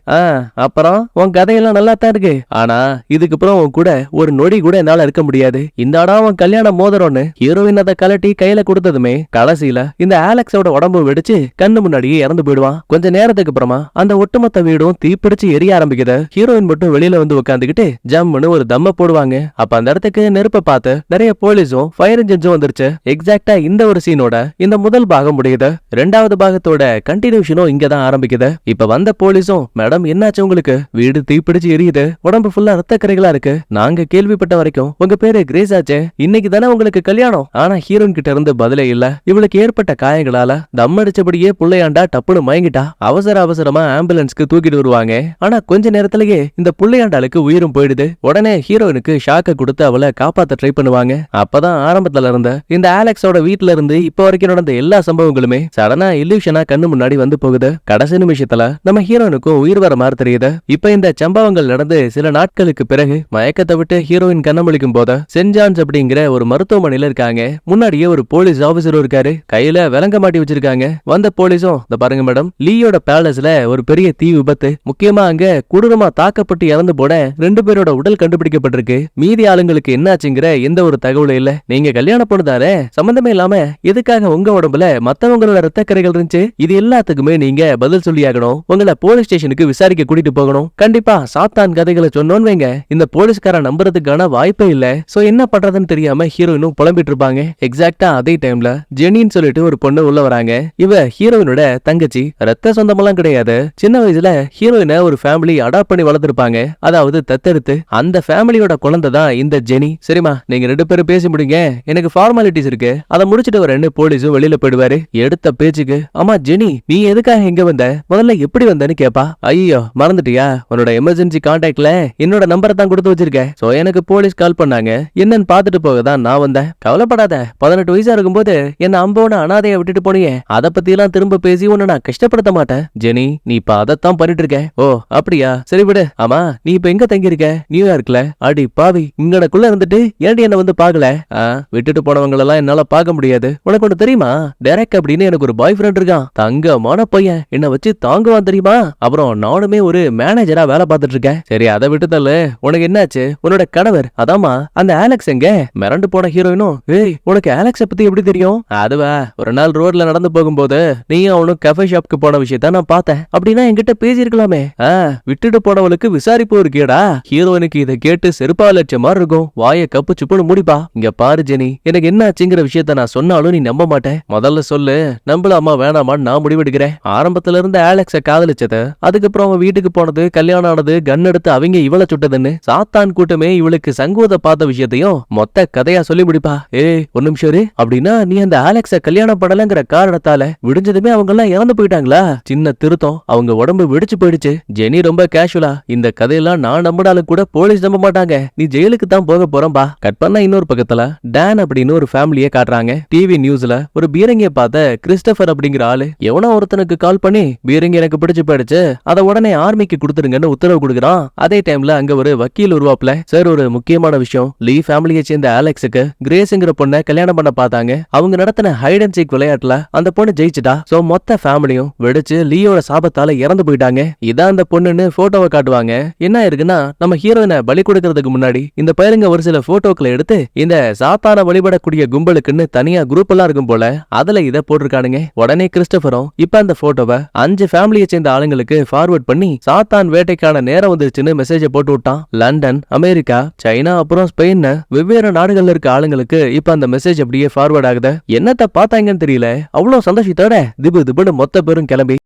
அப்புறம் உன் கதையெல்லாம் நல்லா தான் இருக்கு, ஆனா இதுக்கு அப்புறம் உன் கூட ஒரு நொடி கூட என்னால இருக்க முடியாது. இந்த இடம் உன் கல்யாணம் மோதிரம்னு ஹீரோயின் அதை கலட்டி கையில கொடுத்ததுமே கடைசியில இந்த ஆலெக்ஸோட உடம்பு வெடிச்சு கண்ணு முன்னாடியே இறந்து போயிடுவான். கொஞ்ச நேரத்துக்கு அப்புறமா அந்த ஒட்டுமொத்த வீடும் தீப்பிடிச்சு எரிய ஆரம்பிக்குது. ஹீரோயின் மட்டும் வெளியில வந்து உட்காந்துக்கிட்டு ஜம்முன்னு ஒரு தம்ம போடுவாங்க. அப்ப அந்த இடத்துக்கு நெருப்ப பார்த்து நிறைய போலீஸும் ஃபயர் இன்ஜின்ஸும் வந்துருச்சு. எக்ஸாக்டா இந்த ஒரு சீனோட இந்த முதல் பாகம் முடியுது. ரெண்டாவது பாகத்தோட கண்டினியூஷனும் இங்கதான் ஆரம்பிக்குது. இப்ப வந்த போலீஸும், மேடம் என்னாச்சு உங்களுக்கு, வீடு தீப்பிடிச்சு எரியுது, உடம்பு ஃபுல்லா ரத்த கரைகளா இருக்கு, நாங்க கேள்விப்பட்ட வரைக்கும் உங்க பேரு கிரேஸ் ஆச்சே, இன்னைக்கு தானே உங்களுக்கு கல்யாணம். ஆனா ஹீரோயின் கிட்ட இருந்து பதிலே இல்ல. இவளுக்கு ஏற்பட்ட காயங்களால தம் அடிச்சபடியே புள்ளையாண்டா டப்புனு மயங்கிட்டா. அவசர அவசரமா ஆம்புலன்ஸ்க்கு தூக்கிட்டு வருவாங்க. ஆனா கொஞ்ச நேரத்திலேயே இந்த புள்ளையாண்டாளுக்கு உயிரும் போயிடுது. உடனே ஹீரோயினுக்கு ஷாக்க கொடுத்து அவளை காப்பாத்த ட்ரை பண்ணுவாங்க. அப்பதான் ஆரம்பத்துல இருந்த இந்த ஆலெக்ஸோட வீட்டுல இருந்து இப்ப வரைக்கும் நடந்த எல்லா சம்பவங்களுமே சடனா இல்லூஷனா கண்ணு முன்னாடி வந்து போகுது. கடைசி நிமிஷத்துல நம்ம ஹீரோயினுக்கும் உயிர் வர மாதிரி தெரியுது. இப்ப இந்த சம்பவங்கள் நடந்து சில நாட்களுக்கு பிறகு மயக்கத்தை விட்டு ஹீரோயின் கண்ணமுழிக்கும் போது சென்ட் ஜான்ஸ் அப்படிங்கிற ஒரு மருத்துவமனையில இருக்காங்க. முன்னாடியே ஒரு போலீஸ் ஆபீசரும் இருக்காரு. கையில விலங்க மாட்டி வச்சிருக்காங்க. வந்த போலீஸும் இந்த பாருங்க மேடம், லீயோட பேலஸ்ல ஒரு பெரிய தீ விபத்து, முக்கியமா அங்க கொடூரமா தாக்கப்பட்டு இறந்து போன 2 பேரோட உடல் கண்டுபிடிக்கப்பட்டிருக்கு. மீதி ஆளுங்களுக்கு என்னாச்சுங்கிற எந்த ஒரு தகவலும் இல்ல. நீங்க கல்யாணம் பண்ணுதாரே, சம்பந்தமே இல்லாம எதுக்காக உங்க உடம்புல மத்தவங்களோட ரத்த கரைகள் இருந்துச்சு? இது எல்லாத்துக்குமே நீங்க பதில் சொல்லியாகணும். உங்களை போலீஸ் ஸ்டேஷனுக்கு விசாரிக்க கூட்டிட்டு போகணும். கண்டிப்பா சாத்தான் கதைகளை சொன்னோன்னு வைங்க, இந்த போலீஸ்காரன் நம்புறதுக்கான வாய்ப்பே இல்ல. சோ என்ன பண்றதுன்னு தெரியாம ஹீரோயினும் புலம்பிட்டு இருப்பாங்க. எக்ஸாக்டா அதே டைம்ல ஜெனின்னு சொல்லிட்டு ஒரு பொண்ணு உள்ள வராங்க. இவ ஹீரோயினோட தங்கச்சி, ரத்த சொந்தமெல்லாம் கிடையாது. சின்ன வயசுல ஹீரோயினை ஒரு ஃபேமிலி அடாப்ட் பண்ணி வளர்த்திருப்பாங்க, அதாவது தத்தெடுத்து. அந்த ஃபேமிலியோட குழந்தை தான் இந்த ஜெனி. சரிமா, நீங்க 2 பேரும் பேசி முடிங்க, எனக்கு ஃபார்மாலிட்டிஸ் இருக்கு, அதை முடிச்சிட்டு வரேன்னு போலீஸும் வெளியில போயிடுவாரு. எடுத்த பேச்சுக்கு, ஆமா ஜெனி, நீ எதுக்காக இங்க வந்த, முதல்ல எப்படி வந்தன்னு கேப்பா. ஐயோ மறந்துட்டியா, உன்னோட எமர்ஜென்சி கான்டாக்ட்ல என்னோட நம்பரை தான் கொடுத்து வச்சிருக்கேன். சோ எனக்கு போலீஸ் கால் பண்ணாங்க, என்னன்னு பாத்துட்டு போக தான் நான் வந்தேன். கவலைப்படாத, 18 வயசா இருக்கும்போது என்ன அம்போன அனாதைய விட்டுட்டு போனியே, அதை பத்தி எல்லாம் திரும்ப பேசி உன்னை நான் கஷ்டப்படுத்த மாட்டேன். ஜெனி, நீ இப்ப அதைத்தான் பண்ணிட்டு இருக்க. ஓ அப்படியா, சரி விடு. ஆமா நீ இப்ப எங்க தங்கி இருக்க? நியூயார்க்ல. அடி பாவி, இங்கனக்குள்ள இருந்துட்டு ஏன்டி என்ன வந்து பாக்கல? விட்டுட்டு போனவங்களெல்லாம் என்னால பார்க்க முடியாது. உனக்கு ஒண்ணு தெரியுமா, டெரக் அப்படின்னு எனக்கு ஒரு பாய் ஃப்ரெண்ட் இருக்கான். தங்கமான பையன், என்ன வச்சு தாங்குவான் தெரியுமா? அப்புறம் நானுமே ஒரு மேனேஜரா வேலை பார்த்துட்டு இருக்கேன். சரி அதை விட்டு தள்ளு, உனக்கு என்னாச்சு? உன்னோட கணவர், அதாமா அந்த ஆலெக்ஸ் எங்க? மிரண்டு போன ஹீரோயினும், ஏய் உனக்கு ஆலெக்ஸ பத்தி எப்படி தெரியும்? அதுவா, ஒரு நாள் ரோட்ல நடந்து போகும்போது நீயும் அவனும் கஃபே ஷாப்க்கு போன விஷயத்த நான் பார்த்தேன். அப்படின்னா என்கிட்ட பேசி இருக்கலாமே. விட்டுட்டு போனவளுக்கு விசாரிப்பு இருக்கியடா. ஹீரோயினுக்கு இதை கேட்டு செருப்பா லட்ச மாதிரி இருக்கும். வாயை கப்பு சுப்புன்னு முடிப்பா. இங்க பாரு ஜெனி, எனக்கு என்ன ஆச்சுங்கிற விஷயத்த நான் சொன்னாலும் நீ நம்ப மாட்டேன். முதல்ல சொல்லு, நம்பலாமா வேணாமான்னு நான் முடிவெடுக்கிறேன். ஆரம்பத்துல இருந்து ஆலெக்ஸ காதலிச்சது, அதுக்கப்புறம் அவன் வீட்டுக்கு போனது, கல்யாணம் ஆனது, கன் எடுத்து அவங்க இவளை சுட்டதுன்னு சாத்தான் கூட்டமே இவளுக்கு சங்கூத பார்த்த விஷயத்தையும் மொத்த கதையா சொல்லி முடிப்பா. ஏய் ஒரு நிமிஷம் இரு, அப்படின்னா நீ அந்த ஆலெக்ஸ கல்யாணம் பண்ணலங்கிற காரணத்தால விடிஞ்சதுமே அவங்க எல்லாம் இறந்து போயிட்டாங்களா? சின்ன திருத்தம், அவங்க உடம்பு வெடிச்சு போயிடுச்சு. ஜெனி ரொம்ப கேஷுவலா, இந்த கதையெல்லாம் நான் நம்பினாலும் கூட போலீஸ் நம்ப மாட்டாங்க, நீ ஜெயிலுக்கு தான் போக போறம்பா. கட் பண்ணா இன்னொரு பக்கத்துல டான் அப்படின்னு ஒரு ஃபேமிலியை காட்டுறாங்க. டிவி நியூஸ்ல ஒரு பீரங்கிய பார்த்த கிறிஸ்டபர் அப்படிங்கிற ஆளு எவனோ ஒருத்தனுக்கு கால் பண்ணி, பீரங்கி எனக்கு பிடிச்சு போயிடுச்சு, அதை உடனே ஆர்மிக்கு கொடுத்துருங்கன்னு உத்தரவு கொடுக்குறான். அதே டைம்ல அங்க ஒரு வக்கீல் உருவாப்ல. சார் ஒரு முக்கியமான விஷயம், லீ ஃபேமிலியை சேர்ந்த ஆலெக்ஸுக்கு கிரேஸ்ங்கிற பொண்ணை கல்யாணம் பண்ண பார்த்தாங்க. அவங்க நடத்தின ஹைட் அண்ட் சீக் விளையாட்டுல அந்த பொண்ணு ஜெயிச்சுட்டா. சோ மொத்த ஃபேமிலியும் வெடிச்சு லீயோட சாபத்தால இறந்து போயிட்டாங்க. இதான் அந்த பொண்ணுன்னு போட்டோவை காட்டுவாங்க. என்ன இருக்குன்னா, நம்ம ஹீரோயினை பலி கொடுக்கறதுக்கு முன்னாடி இந்த பயிலுங்க ஒரு சில போட்டோக்களை எடுத்து இந்த சாத்தான வழிபடக்கூடிய கும்பலுக்குன்னு தனியா குரூப் எல்லாம் இருக்கும் போல, அதுல இத போட்டிருக்கானுங்க. உடனே கிறிஸ்டபரும் இப்ப அந்த போட்டோவை 5 ஃபேமிலியை சேர்ந்த ஆளுங்களுக்கு ஃபார்வர்ட் பண்ணி சாத்தான் வேட்டைக்கான நேரம் வந்துருச்சுன்னு மெசேஜ் போட்டு விட்டான். லண்டன், அமெரிக்கா, சைனா, அப்புறம் ஸ்பெயின், வெவ்வேறு நாடுகள்ல இருக்க ஆளுங்களுக்கு இப்ப அந்த மெசேஜ் அப்படியே ஃபார்வர்ட் ஆகுது. என்னத்த பார்த்தாங்கன்னு தெரியல, அவ்வளவு சந்தோஷத்தோட திபு திபுன்னு மொத்த பேரும் கிளம்பி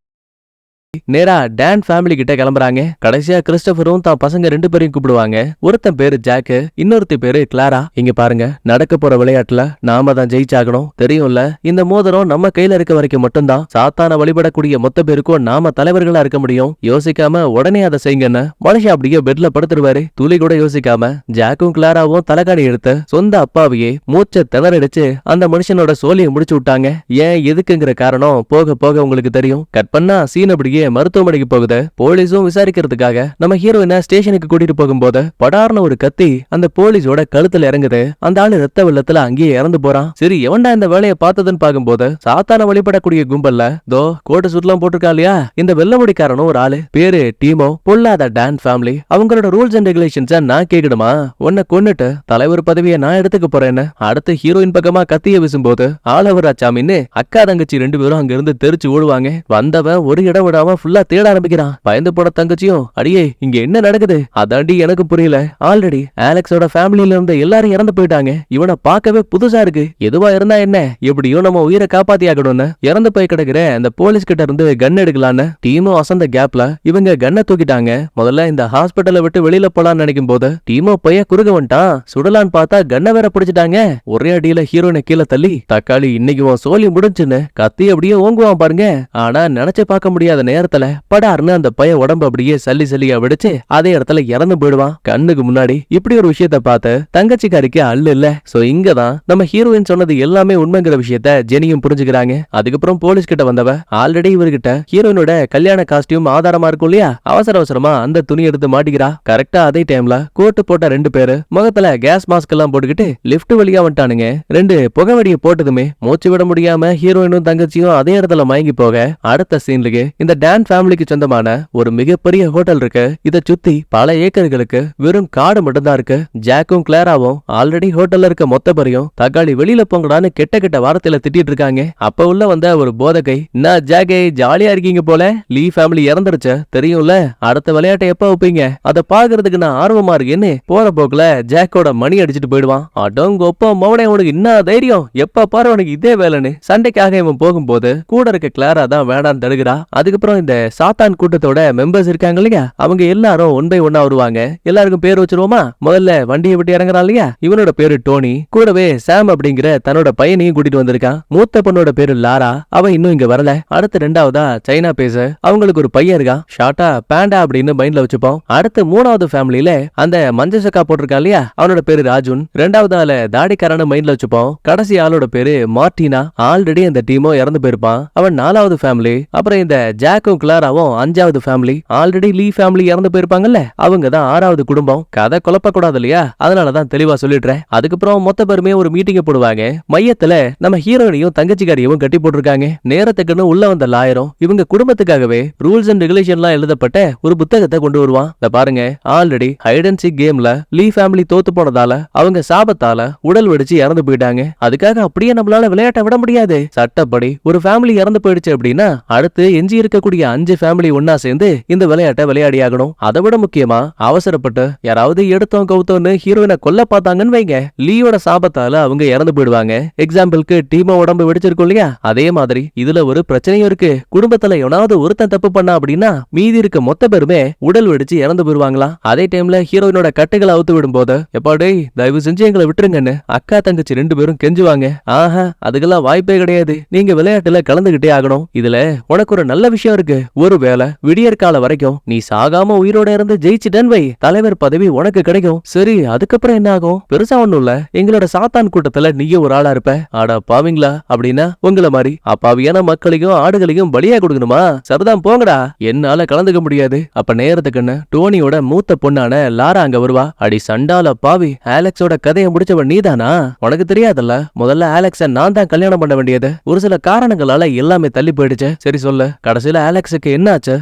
நேரா டான் ஃபேமிலி கிட்ட கிளம்புறாங்க. கடைசியா கிறிஸ்டபரும் தான் பசங்க 2 பேரையும் கூப்பிடுவாங்க. ஒருத்தன் பேரு ஜாக்கு, இன்னொருத்தி பேரு கிளாரா. இங்க பாருங்க, நடக்க போற விளையாட்டுல நாம தான் ஜெயிச்சாகணும், தெரியும்ல? இந்த மோதிரம் நம்ம கையில இருக்க வரைக்கும் மட்டும்தான் சாத்தான வழிபடக்கூடிய மொத்த பேருக்கும் நாம தலைவர்களா இருக்க முடியும். யோசிக்காம உடனே அதை செய்யுங்கன்னு மனுஷன் அப்படியே பெட்ல படுத்துருவாரு. துளி கூட யோசிக்காம ஜாக்கும் கிளாராவும் தலைகாணி எடுத்து சொந்த அப்பாவையே மூச்ச திணறடிச்சு அந்த மனுஷனோட சோழியை முடிச்சு விட்டாங்க. ஏன் எதுக்குங்கிற காரணம் போக போக உங்களுக்கு தெரியும். கட் பண்ணா சீன் அப்படியே மருத்துவமனைக்கு போகுது. போலீஸும் விசாரிக்கிறதுக்காக நம்ம ஹீரோயினை ஸ்டேஷனுக்கு கூட்டிட்டு போகும்போது படார்னு ஒரு கத்தி அந்த போலீஸோட கழுத்துல இறங்குது. அந்த ஆளு ரத்த வெள்ளத்துல அங்கேயே இறந்து போறான். சரி எவன்டா இந்த வேலையை பார்த்ததுன்னு பாக்கும்போது சாத்தான வழிபடக்கூடிய கும்பல்ல தோ கோட்டு சுட்டுலாம் போட்டிருக்கா இல்லையா, இந்த வெள்ளமுடிக்காரனும் ஒரு ஆளு. பேரு டீமோ. பொல்லாத டான் ஃபேமிலி. அவங்களோட ரூல்ஸ் அண்ட் ரெகுலேஷன்ஸ நான் கேட்கணுமா? உன்னை கொன்னுட்டு தலைவர் பதவியை நான் எடுத்துக்க போறேன்னு அடுத்து ஹீரோயின் பக்கமா கத்திய வீசும்போது ஆளவராச்சாமின்னு அக்கா தங்கச்சி 2 பேரும் அங்க இருந்து தெரிச்சு ஓடுவாங்க. வந்தவன் ஒரு இடம் விடாம ஃபுல்லா தேட ஆரம்பிக்கிறான். பயந்து போன தங்கச்சியும், அடியே இங்க என்ன நடக்குது? அதாண்டி எனக்கு புரியல. ஆல்ரெடி ஆலெக்ஸோட ஃபேமிலியில இருந்த எல்லாரும் இறந்து போயிட்டாங்க. இவனை பார்க்கவே புதுசா இருக்கு. எதுவா இருந்தா என்ன, எப்படியும் நம்ம உயிரை காப்பாத்தி ஆகணும்னு இறந்து போய் கிடக்குற அந்த போலீஸ் கிட்ட இருந்து கன் எடுக்கலான்னு டீமும் அசந்த கேப்ல இவங்க கன்னை தூக்கிட்டாங்க. முதல்ல இந்த ஹாஸ்பிட்டலை விட்டு வெளியில போலான்னு நினைக்கும் போது டீமோ பைய குறுக வந்துட்டான். சுடலான்னு பார்த்தா கன்னை வேற பிடிச்சிட்டாங்க. ஒரே அடியில ஹீரோனை கீழே தள்ளி, தக்காளி இன்னைக்கு உன் சோழி முடிஞ்சுன்னு கத்தி அப்படியே ஓங்குவான் பாருங்க. ஆனா நினைச்சு பார்க்க முடியாத நேரத்துல படார்னு அந்த பையன் உடம்பு அப்படியே சல்லியா வெடிச்சு அதே இடத்துல இறந்து போயிடுவான். கண்ணுக்கு முன்னாடி இப்படி ஒரு விஷயத்த பார்த்து தங்கச்சிக்காரிக்கு அல்ல இல்ல. சோ இங்கதான் நம்ம ஹீரோயின் சொன்னது எல்லாமே உண்மைங்கிற விஷயத்த ஜெனியும் புரிஞ்சுக்கிறாங்க. அதுக்கப்புறம் போலீஸ் கிட்ட வந்தவ ஆல்ரெடி இவர்கிட்ட ஹீரோயினோட கல்யாண காஸ்டியூம் ஆதாரமா இருக்கும் இல்லையா, அவசரமா அந்த துணி எடுத்து மாட்டிக்கிறா. கரெக்டா அதே டைம்ல கோட்டு போட்ட 2 பேரு முகத்துல கேஸ் மாஸ்க் எல்லாம் போட்டுக்கிட்டு லிப்ட் வழியா வந்துட்டானுங்க. 2 புகவடியை போட்டதுமே மூச்சு விட முடியாம ஹீரோயினும் தங்கச்சியும் அதே இடத்துல மயங்கி போக அடுத்த சீன்லயே இந்த டான் ஃபேமிலிக்கு சொந்தமான ஒரு மிகப்பெரிய ஹோட்டல் இருக்கு. இத சுத்தி பல ஏக்கர்களுக்கு வெறும் காடு மட்டும்தான் இருக்கு. ஜாக்கும் கிளாராவும் ஆல்ரெடி ஹோட்டல்ல இருக்க மொத்த பேரையும் தக்காளி வெளியில போங்கடான்னு கெட்ட வார்த்தையில திட்டிட்டு இருக்காங்க. அப்ப உள்ள வந்த ஒரு போதகை, நான் ஜாக்கே ஜாலியா இருக்கீங்க போல, லீ ஃபேமிலி இறந்துருச்சு தெரியும்ல, அடுத்த விளையாட்டை எப்ப வைப்பீங்க, அதை பாக்குறதுக்கு நான் ஆர்வமா இருக்கேன்னு போற போக்குல ஜாக்கோட மணி அடிச்சுட்டு போயிடுவான். அடோங்க ஒப்ப மவனே உனக்கு என்ன தைரியம், எப்ப பாரு உனக்கு இதே வேலைன்னு சண்டைக்காக இவன் போகும்போது கூட இருக்க கிளாரா தான் வேடான்னு தடுக்கிறா. அதுக்கப்புறம் இந்த சாத்தான் கூட்டத்தோட மெம்பர்ஸ் இருக்காங்க இல்லையா, அவங்க எல்லாரும் 1 by 1 வருவாங்க. எல்லாருக்கும் பேர் வச்சிருவோமா. முதல்ல வண்டியை விட்டு இறங்குறான் இல்லையா, இவனோட பேரு டோனி. கூடவே சாம் அப்படிங்கிற தன்னோட பையனையும் கூட்டிட்டு வந்திருக்கான். மூத்த பொண்ணோட பேரு லாரா, அவன் இன்னும் இங்க வரல. அடுத்து 2வதா சைனா பேச, அவங்களுக்கு ஒரு பையன் இருக்கான், ஷார்ட்டா பேண்டா அப்படின்னு மைண்ட்ல வச்சுப்போம். அடுத்து 3வது ஃபேமிலியில அந்த மஞ்சள் சக்கா போட்டிருக்கான் இல்லையா, அவனோட பேரு ராஜுன். 2வது ஆள தாடிக்காரன்னு மைண்ட்ல வச்சுப்போம். கடைசி ஆளோட பேரு மார்டினா, ஆல்ரெடி அந்த டீமோ இறந்து போயிருப்பான், அவன் 4வது ஃபேமிலி. அப்புறம் இந்த ஜாக்கும் கிளாராவும் 5வது ஃபேமிலி, ஆல்ரெடி லீ ஃபேமிலி இறந்து போயிருப்பாங்கல்ல, அவங்க தான் 6வது குடும்பம். கதை குழப்ப கூடாது இல்லையா, அதனாலதான் தெளிவா சொல்லிடுறேன். அதுக்கப்புறம் மொத்த பேருமே ஒரு மீட்டிங்க போடுவாங்க. மையத்துல நம்ம ஹீரோயினையும் தங்கச்சிக்காரியவும் கட்டி போட்டிருக்காங்க. நேரத்துக்குன்னு உள்ள வந்த லாயரும் இவங்க குடும்பத்துக்காகவே ரூல்ஸ் அண்ட் ரெகுலேஷன்லாம் எழுதப்பட்ட ஒரு புத்தகத்தை கொண்டு வருவான். இத பாருங்க, ஆல்ரெடி ஹைட் அண்ட் சீக் கேம்ல லீ ஃபேமிலி தோத்து போனதால அவங்க சாபத்தால உடல் வெடிச்சு இறந்து போயிட்டாங்க. அதுக்காக அப்படியே நம்மளால விளையாட்ட விட முடியாது. சட்டப்படி ஒரு ஃபேமிலி இறந்து போயிடுச்சு அப்படின்னா அடுத்து எஞ்சி இருக்கக்கூடிய 5 ஃபேமிலி ஒன்னா சேர்ந்து இந்த விளையாட்டை விளையாடி ஆகணும். அதை விட முக்கியமா அவசரப்பட்டு யாராவது எடுத்தோம் கவுத்தோன்னு ஹீரோயினை கொல்ல பார்த்தாங்கன்னு வைங்க, லீயோட சாபத்தால அவங்க இறந்து போயிடுவாங்க. எக்ஸாம்பிளுக்கு டீமோ உடம்பு வெடிச்சிருக்கும் இல்லையா, அதே மாதிரி இதுல ஒரு பிரச்சனையும் இருக்கு. குடும்பத்துல எவனாவது ஒருத்தன் தப்பு பண்ணா அப்படின்னா மீதி இருக்க மொத்த பேருமே உடல் வெடிச்சு இறந்து போயிருவாங்களா. அதே டைம்ல ஹீரோயினோட கட்டுகளை அவுத்து விடும் போது, எப்பாடே தயவு செஞ்சு எங்களை விட்டுருங்கன்னு அக்கா தங்கச்சி 2 பேரும் கெஞ்சுவாங்க. ஆஹா, அதுக்கெல்லாம் வாய்ப்பே கிடையாது, நீங்க விளையாட்டுல கலந்துகிட்டே ஆகணும். இதுல உனக்கு ஒரு நல்ல விஷயம் இருக்கு, ஒருவேளை விடியற் கால வரைக்கும் நீ சாகாம உயிரோட இருந்து ஜெயிச்சிட்டேன் வை, தலைவர் பதவி உனக்கு கிடைக்கும். சரி, அதுக்கப்புறம் என்ன ஆகும், பெருசா ஒண்ணும் இல்ல, எங்களோட சாத்தான் கூட்டத்துல நீயே ஒரு ஆளா இருப்ப. ஆடா பாவீங்களா, அப்படின்னா உங்களை மாதிரி அப்பாவியான மக்களையும் ஆடுகளையும் பலியா கொடுக்கணுமா, சரிதான் போங்கடா, என்னால கலந்துக்க முடியாது. அப்ப நேரத்துக்குன்னு டோனியோட மூத்த பொண்ணான லாரா அங்க வருவா. அடி சண்டால பாவி, ஆலெக்ஸோட கதையை முடிச்சவன் நீதானா, உனக்கு தெரியாதல்ல, முதல்ல ஆலெக்ஸ நான் தான் கல்யாணம் பண்ண வேண்டியது, ஒரு சில காரணங்களால எல்லாமே தள்ளி போயிடுச்சு. சரி சொல்லு, கடைசியில ஆலெக்ஸுக்கு என்னாச்சு?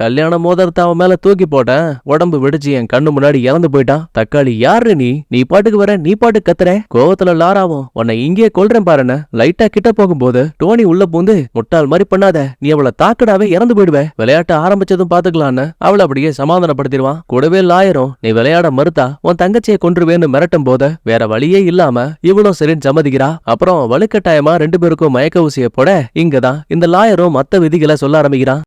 கல்யாணம் மோதிரத்தை அவன் மேல தூக்கி போட்டேன், உடம்பு வெடிச்சு என் கண்ணு முன்னாடி இறந்து போயிட்டான். தக்காளி யாரு நீ பாட்டுக்கு வர, நீ பாட்டு கத்துற. கோவத்துல லாராவும் உன்னை இங்கே கொல்றேன் பாருன்னு லைட்டா கிட்ட போகும்போது டோனி உள்ள பூந்து, முட்டாள் மாதிரி பண்ணாத, நீ அவளை தாக்கடாவே இறந்து போயிடுவ, விளையாட்டு ஆரம்பிச்சதும் பாத்துக்கலான்னு அவளை அப்படியே சமாதானப்படுத்திடுவான். கூடவே லாயரும் நீ விளையாட மறுத்தா உன் தங்கச்சியை கொன்றுவேன்னு மிரட்டும் போது வேற வழியே இல்லாம இவளும் சரின்னு சம்மதிக்கிறா. அப்புறம் வலுக்கட்டாயமா 2 பேருக்கும் மயக்க ஊசியை போட இங்கதான் இந்த லாயரும் மத்த விதிகளை சொல்ல ஆரம்பிக்கிறான்.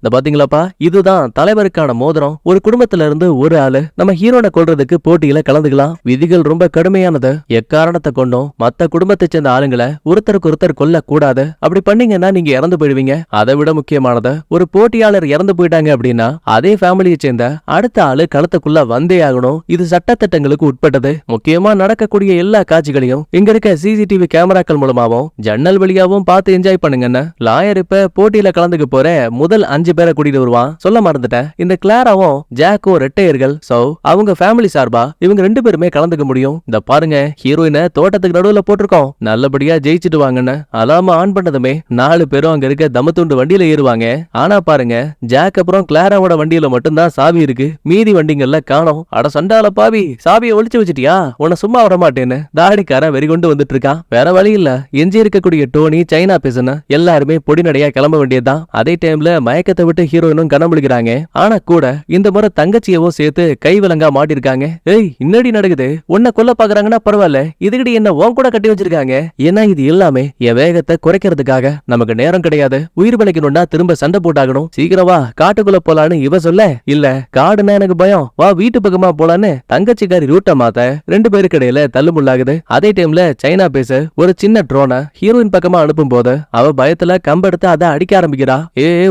இந்த பாத்தீங்களாப்பா, இதுதான் தலைவருக்கான மோதிரம். ஒரு குடும்பத்துல இருந்து ஒரு ஆளு நம்ம ஹீரோனை கொல்றதுக்கு போட்டியில கலந்துக்கலாம். விதிகள் ரொம்ப கடுமையானது. எக்காரணத்தை கொண்டும் மத்த குடும்பத்தை சேர்ந்த ஆளுங்களை ஒருத்தருக்கு ஒருத்தர் கொல்ல கூடாது. அப்படி பண்ணீங்கன்னா நீங்க இறந்து போயிடுவீங்க. அதை விட முக்கியமானது, ஒரு போட்டியாளர் இறந்து போயிட்டாங்க அப்படின்னா அதே ஃபேமிலியை சேர்ந்த அடுத்த ஆளு களத்துக்குள்ள வந்தே ஆகணும். இது சட்டத்திட்டங்களுக்கு உட்பட்டது. முக்கியமா நடக்கக்கூடிய எல்லா காட்சிகளையும் இங்க இருக்க சிசிடிவி கேமராக்கள் மூலமாவும் ஜன்னல் வழியாவும் பார்த்து என்ஜாய் பண்ணுங்கன்னு லாயர் இப்ப போட்டியில கலந்துக்க போற முதல் 5 பேரை கூட்டிட்டு வருவான். சொல்ல மறந்துட்டேன், இந்த கிளாராவும் ஜாக்கும் ரெட்டையர்கள். சோ அவங்க ஃபேமிலி சார்பா இவங்க 2 பேருமே கலந்துக்க முடியும். இந்த பாருங்க, ஹீரோயினை தோட்டத்துக்கு நடுவுல போட்டிருக்கோம், நல்லபடியா ஜெயிச்சிட்டு வாங்கன்னு அலாம ஆன் பண்ணதுமே 4 பேரும் அங்க இருக்க தமத்துண்டு வண்டியில ஏறுவாங்க. ஆனா பாருங்க, ஜாக் அப்புறம் கிளாராவோட வண்டியில மட்டும்தான் சாவி இருக்கு, மீதி வண்டிங்கள்ல காணோம். அட சண்டால பாவி, சாவியை ஒளிச்சு வச்சிட்டியா, உன்னை சும்மா வர மாட்டேன்னு தாடிக்காரன் வெறிகொண்டு வந்துட்டு இருக்கான். வேற வழி இல்ல, எஞ்சி இருக்கக்கூடிய டோனி, சைனா பேசுன எல்லாருமே பொடிநடையா கிளம்ப வேண்டியதுதான். அதே டைம்ல மயக்க வேகத்தை விட்டு ஹீரோயினும் கனம் விழுகிறாங்க. ஆனா கூட இந்த முறை தங்கச்சியவும் சேர்த்து கை விலங்கா மாட்டிருக்காங்க. ஏய் இன்னடி நடக்குது, உன்னை கொல்ல பாக்குறாங்கன்னா பரவாயில்ல, இதுக்கிட்ட என்ன உன் கூட கட்டி வச்சிருக்காங்க. ஏன்னா இது எல்லாமே என் வேகத்தை குறைக்கிறதுக்காக. நமக்கு நேரம் கிடையாது, உயிர் பிழைக்கணும்னா திரும்ப சண்டை போட்டாகணும், சீக்கிரம் வா காட்டுக்குள்ள போலான்னு இவ சொல்ல, இல்ல காடுனா எனக்கு பயம், வா வீட்டு பக்கமா போலான்னு தங்கச்சிக்காரி ரூட்ட மாத்த ரெண்டு பேருக்கு இடையில தள்ளுமுள்ளாகுது. அதே டைம்ல சைனா பேச ஒரு சின்ன ட்ரோனை ஹீரோயின் பக்கமா அனுப்பும் போது அவ பயத்துல கம்பெடுத்து அதை அடிக்க ஆரம்பிக்கிறா.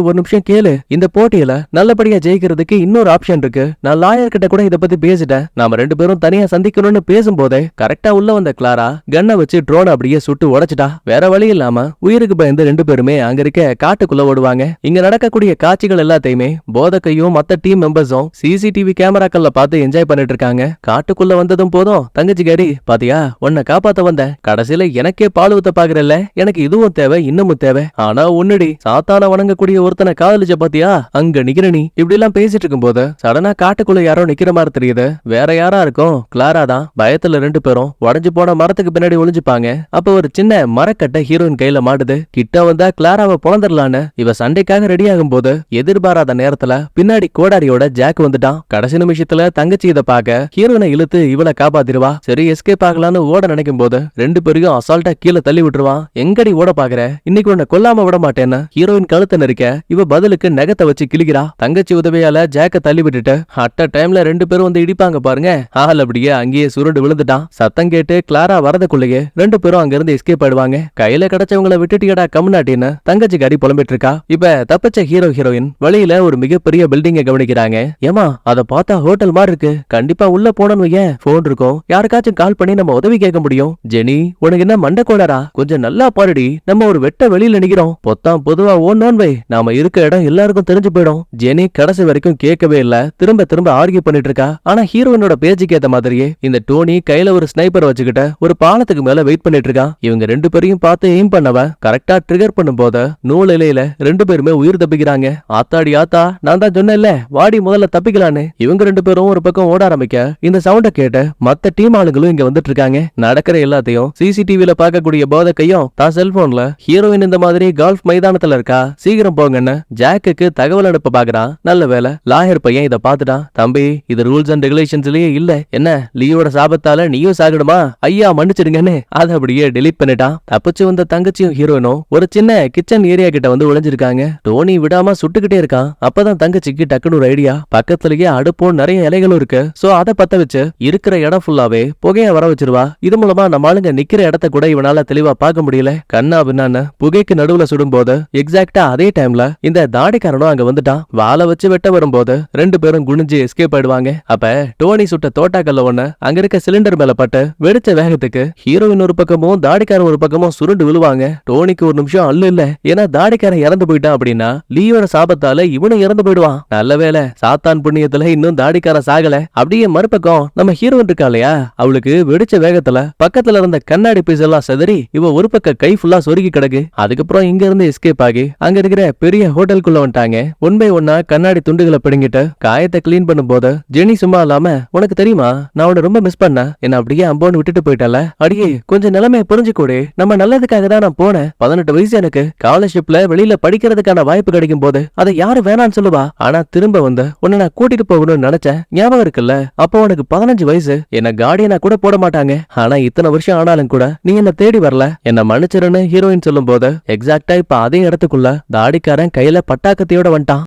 ஒரு நிமிஷம் கேளு, இந்த போட்டியில நல்லபடியா ஜெயிக்கிறதுக்கு இன்னொரு ஆப்ஷன் இருக்கு. நான் லாயர் கிட்ட கூட இத பத்தி பேசிட்டேன். நாம ரெண்டு பேரும் தனியா சந்திக்கணும்னு பேசும்போதே கரெக்டா உள்ள வந்த கிளாரா கண்ணை வச்சு ட்ரோன் அப்படியே சுட்டு உடைச்சிட்டா. வேற வழி இல்லாம உயிருக்கு பயந்து ரெண்டு பேருமே அங்க இருக்க காட்டுக்குள்ள ஓடுவாங்க. இங்க நடக்கக்கூடிய காட்சிகள் எல்லாத்தையுமே போதக்கையும் மத்த டீம் மெம்பர்ஸும் சிசிடிவி கேமராக்கள்ல பார்த்து என்ஜாய் பண்ணிட்டு இருக்காங்க. காட்டுக்குள்ள வந்ததும் போதும் தங்கச்சிக்காரி, பாத்தியா உன்னை காப்பாத்த வந்த, கடைசியில எனக்கே பால் ஊத்த பாக்குறல்ல, எனக்கு இதுவும் தேவை இன்னமும் தேவை. ஆனா உன்னடி சாத்தான வணங்கக்கூடிய ஒருத்தனை காதலிச்ச பாத்தியா, அங்க நிக்கிறனி. இப்படி எல்லாம் பேசிட்டு இருக்கும் போது சடனா காட்டுக்குள்ள யாரோ நிக்கிற மாதிரி தெரியுது. வேற யாரா இருக்கும், கிளாரா தான். பயத்துல ரெண்டு பேரும் உடஞ்சு போன மரத்துக்கு பின்னாடி ஒளிஞ்சுப்பாங்க. அப்ப ஒரு சின்ன மரக்கட்டை ஹீரோயின் கையில மாட்டுது. கிட்ட வந்தா கிளாராவை பொழந்துடலான்னு இவ சண்டைக்காக ரெடி ஆகும் போது எதிர்பாராத நேரத்துல பின்னாடி கோடாரியோட ஜாக் வந்துட்டான். கடைசி நிமிஷத்துல தங்கச்சி இதை பார்க்க ஹீரோயினை இழுத்து இவளை காப்பாத்திருவா. சரி எஸ்கேப் ஆகலான்னு ஓட நினைக்கும் போது ரெண்டு பேரையும் அசால்ட்டா கீழே தள்ளி விட்டுருவான். எங்கடி ஓட பாக்குற, இன்னைக்கு உன்னை கொல்லாம விட மாட்டேன்னு ஹீரோயின் கழுத்தை நெரிக்க இவ பதிலுக்கு நகத்தை வச்சு கிளிக்கிறா. தங்கச்சி உதவியால ஜாக்க தள்ளி விட்டுட்டு அட்ட டைம்ல ரெண்டு பேரும் வந்து இடிப்பாங்க பாருங்க. ஆள் அப்படியே அங்கேயே சுருண்டு விழுந்துட்டான். சத்தம் கேட்டு கிளாரா வரதுக்குள்ளேயே ரெண்டு பேரும் அங்க இருந்து எஸ்கேப் ஆயிடுவாங்க. கையில கிடைச்சவங்களை விட்டுட்டியடா கம்னாட்டின்னு தங்கச்சி அடி புலம்பிட்டு இருக்கா. இப்ப தப்பிச்ச ஹீரோயின் வழியில ஒரு மிகப்பெரிய பில்டிங்க கவனிக்கிறாங்க. ஏமா அதை பார்த்தா ஹோட்டல் மாதிரி இருக்கு, கண்டிப்பா உள்ள போனோம், ஏன் போன் இருக்கும், யாருக்காச்சும் கால் பண்ணி நம்ம உதவி கேட்க முடியும். ஜெனி உனக்கு என்ன மண்டை கோளாரா, கொஞ்சம் நல்லா பாருடி, நம்ம ஒரு வெட்ட வெளியில நிக்கிறோம், பொத்தாம் பொதுவா ஓன் வை, நாம இருக்க இடம் எல்லாருக்கும் தெரிஞ்சு போயிடும். ஜெனி கடைசி வரைக்கும் கேட்கவே இல்ல, திரும்ப ஆர்கியூ பண்ணிட்டு இருக்கா. ஆனா ஹீரோயினோட பேச்சுக்கு ஏத்த மாதிரியே இந்த டோனி கையில ஒரு ஸ்னைப்பர் வச்சுக்கிட்ட ஒரு பாலத்துக்கு மேல வெயிட் பண்ணிட்டு இருக்கா. இவங்க ரெண்டு பேரையும் பார்த்து எய்ம் பண்ணவ கரெக்டா ட்ரிகர் பண்ணும் போது நூல் இலையில ரெண்டு பேருமே உயிர் தப்பிக்கிறாங்க. ஆத்தாடி ஆத்தா, நான் தான் சொன்னேன்ல வாடி முதல்ல தப்பிக்கலான்னு. இவங்க ரெண்டு பேரும் ஒரு பக்கம் ஓட ஆரம்பிக்க இந்த சவுண்ட கேட்ட மத்த டீம் ஆளுங்களும் இங்க வந்துட்டு இருக்காங்க. நடக்கிற எல்லாத்தையும் சிசிடிவில பார்க்கக்கூடிய போதக்கையும் தான் செல்போன்ல ஹீரோயின் இந்த மாதிரி கால்ஃப் மைதானத்துல இருக்கா, சீக்கிரம் போங்கன்னு ஜாக்குக்கு தகவல் அனுப்ப பாக்குறான். நல்ல வேலை லாயர் பையன் இத பாத்துட்டான். தம்பி இது ரூல்ஸ் அண்ட் ரெகுலேஷன்ஸ்லயே இல்ல, என்ன லியோட சாபத்தால நீயும் சாகணுமா, ஐயா மன்னிச்சிடுங்கன்னு அதை அப்படியே டெலீட் பண்ணிட்டான். தப்பிச்சு வந்த தங்கச்சியும் ஹீரோயினும் ஒரு சின்ன கிச்சன் ஏரியா கிட்ட வந்து ஒளிஞ்சிருக்காங்க. டோனி விடாம சுட்டுக்கிட்டே இருக்கான். அப்பதான் தங்கச்சிக்கு டக்குனு ஒரு ஐடியா, பக்கத்துலயே அடுப்பும் நிறைய இலைகளும் இருக்கு, சோ அதை பத்த வச்சு இருக்கிற இடம் ஃபுல்லாவே புகைய வர வச்சிருவா. இது மூலமா நம்ம ஆளுங்க நிக்கிற இடத்த கூட இவனால தெளிவா பார்க்க முடியல. கண்ணா பின்னான்னு புகைக்கு நடுவுல சுடும் போது எக்ஸாக்டா அதே டைம்ல இந்த தாடிக்காரனும் அங்க வந்துட்டான். வாழை வச்சு வெட்ட வரும்போது ரெண்டு பேரும் குனிஞ்சு எஸ்கேப் ஆயிடுவாங்க. அப்ப டோனி சுட்ட தோட்டாக்கல்ல ஒண்ணு அங்க இருக்க சிலிண்டர் மேல பட்டு வெடிச்ச வேகத்துக்கு ஹீரோயின் ஒரு பக்கமும் தாடிக்காரன் ஒரு பக்கமும் சுருண்டு விழுவாங்க. டோனிக்கு ஒரு நிமிஷம் அல்ல இல்ல, ஏன்னா தாடிக்காரன் இறந்து போயிட்டான் அப்படின்னா லியோட சாபத்தால இவனும் இறந்து போயிடுவான். நல்ல வேலை சாத்தான் புண்ணியத்துல இன்னும் தாடிக்காரன் சாகல. அப்படியே மறுபக்கம் நம்ம ஹீரோயின் இருக்கா இல்லையா, அவளுக்கு வெடிச்ச வேகத்துல பக்கத்துல இருந்த கண்ணாடி பீஸ் எல்லாம் செதறி இவ ஒரு பக்க கை ஃபுல்லா சொருகி கிடக்கு. அதுக்கப்புறம் இங்க இருந்து எஸ்கேப் ஆகி அங்க இருக்கிற பெரிய ஹோட்டலுக்குள்ள வந்துட்டாங்க. ஒன் பை ஒன்னா கண்ணாடி துண்டுகளை பிடுங்கிட்டு காயத்தை கிளீன் பண்ணும் போது ஜெனி சும்மா இல்லாம, உனக்கு தெரியுமா நான் உன்னை ரொம்ப மிஸ் பண்ண, என்ன அப்படியே அம்போன்னு விட்டுட்டு போயிட்டல, அடியே கொஞ்சம் நிலைமையை புரிஞ்சுக்கூட, நம்ம நல்லதுக்காக தான் நான் போனேன். 18 வயசு எனக்கு, ஸ்காலர்ஷிப்ல வெளியில படிக்கிறதுக்கான வாய்ப்பு கிடைக்கும் போது அதை யாரு வேணான்னு சொல்லுவா, ஆனா திரும்ப வந்து உன்னை நான் கூட்டிட்டு போகணும்னு நினைச்சேன், ஞாபகம் இருக்குல்ல, அப்போ உனக்கு 15 வயசு, என்ன கார்டியனா கூட போட மாட்டாங்க, ஆனா இத்தனை வருஷம் ஆனாலும் கூட நீ என்ன தேடி வரல, என்ன மன்னிச்சிருன்னு ஹீரோயின் சொல்லும் போது எக்ஸாக்டா இப்ப அதே இடத்துக்குள்ள தாடிக்காரன் கையில பட்டாக்கத்தையோட வந்துட்டான்.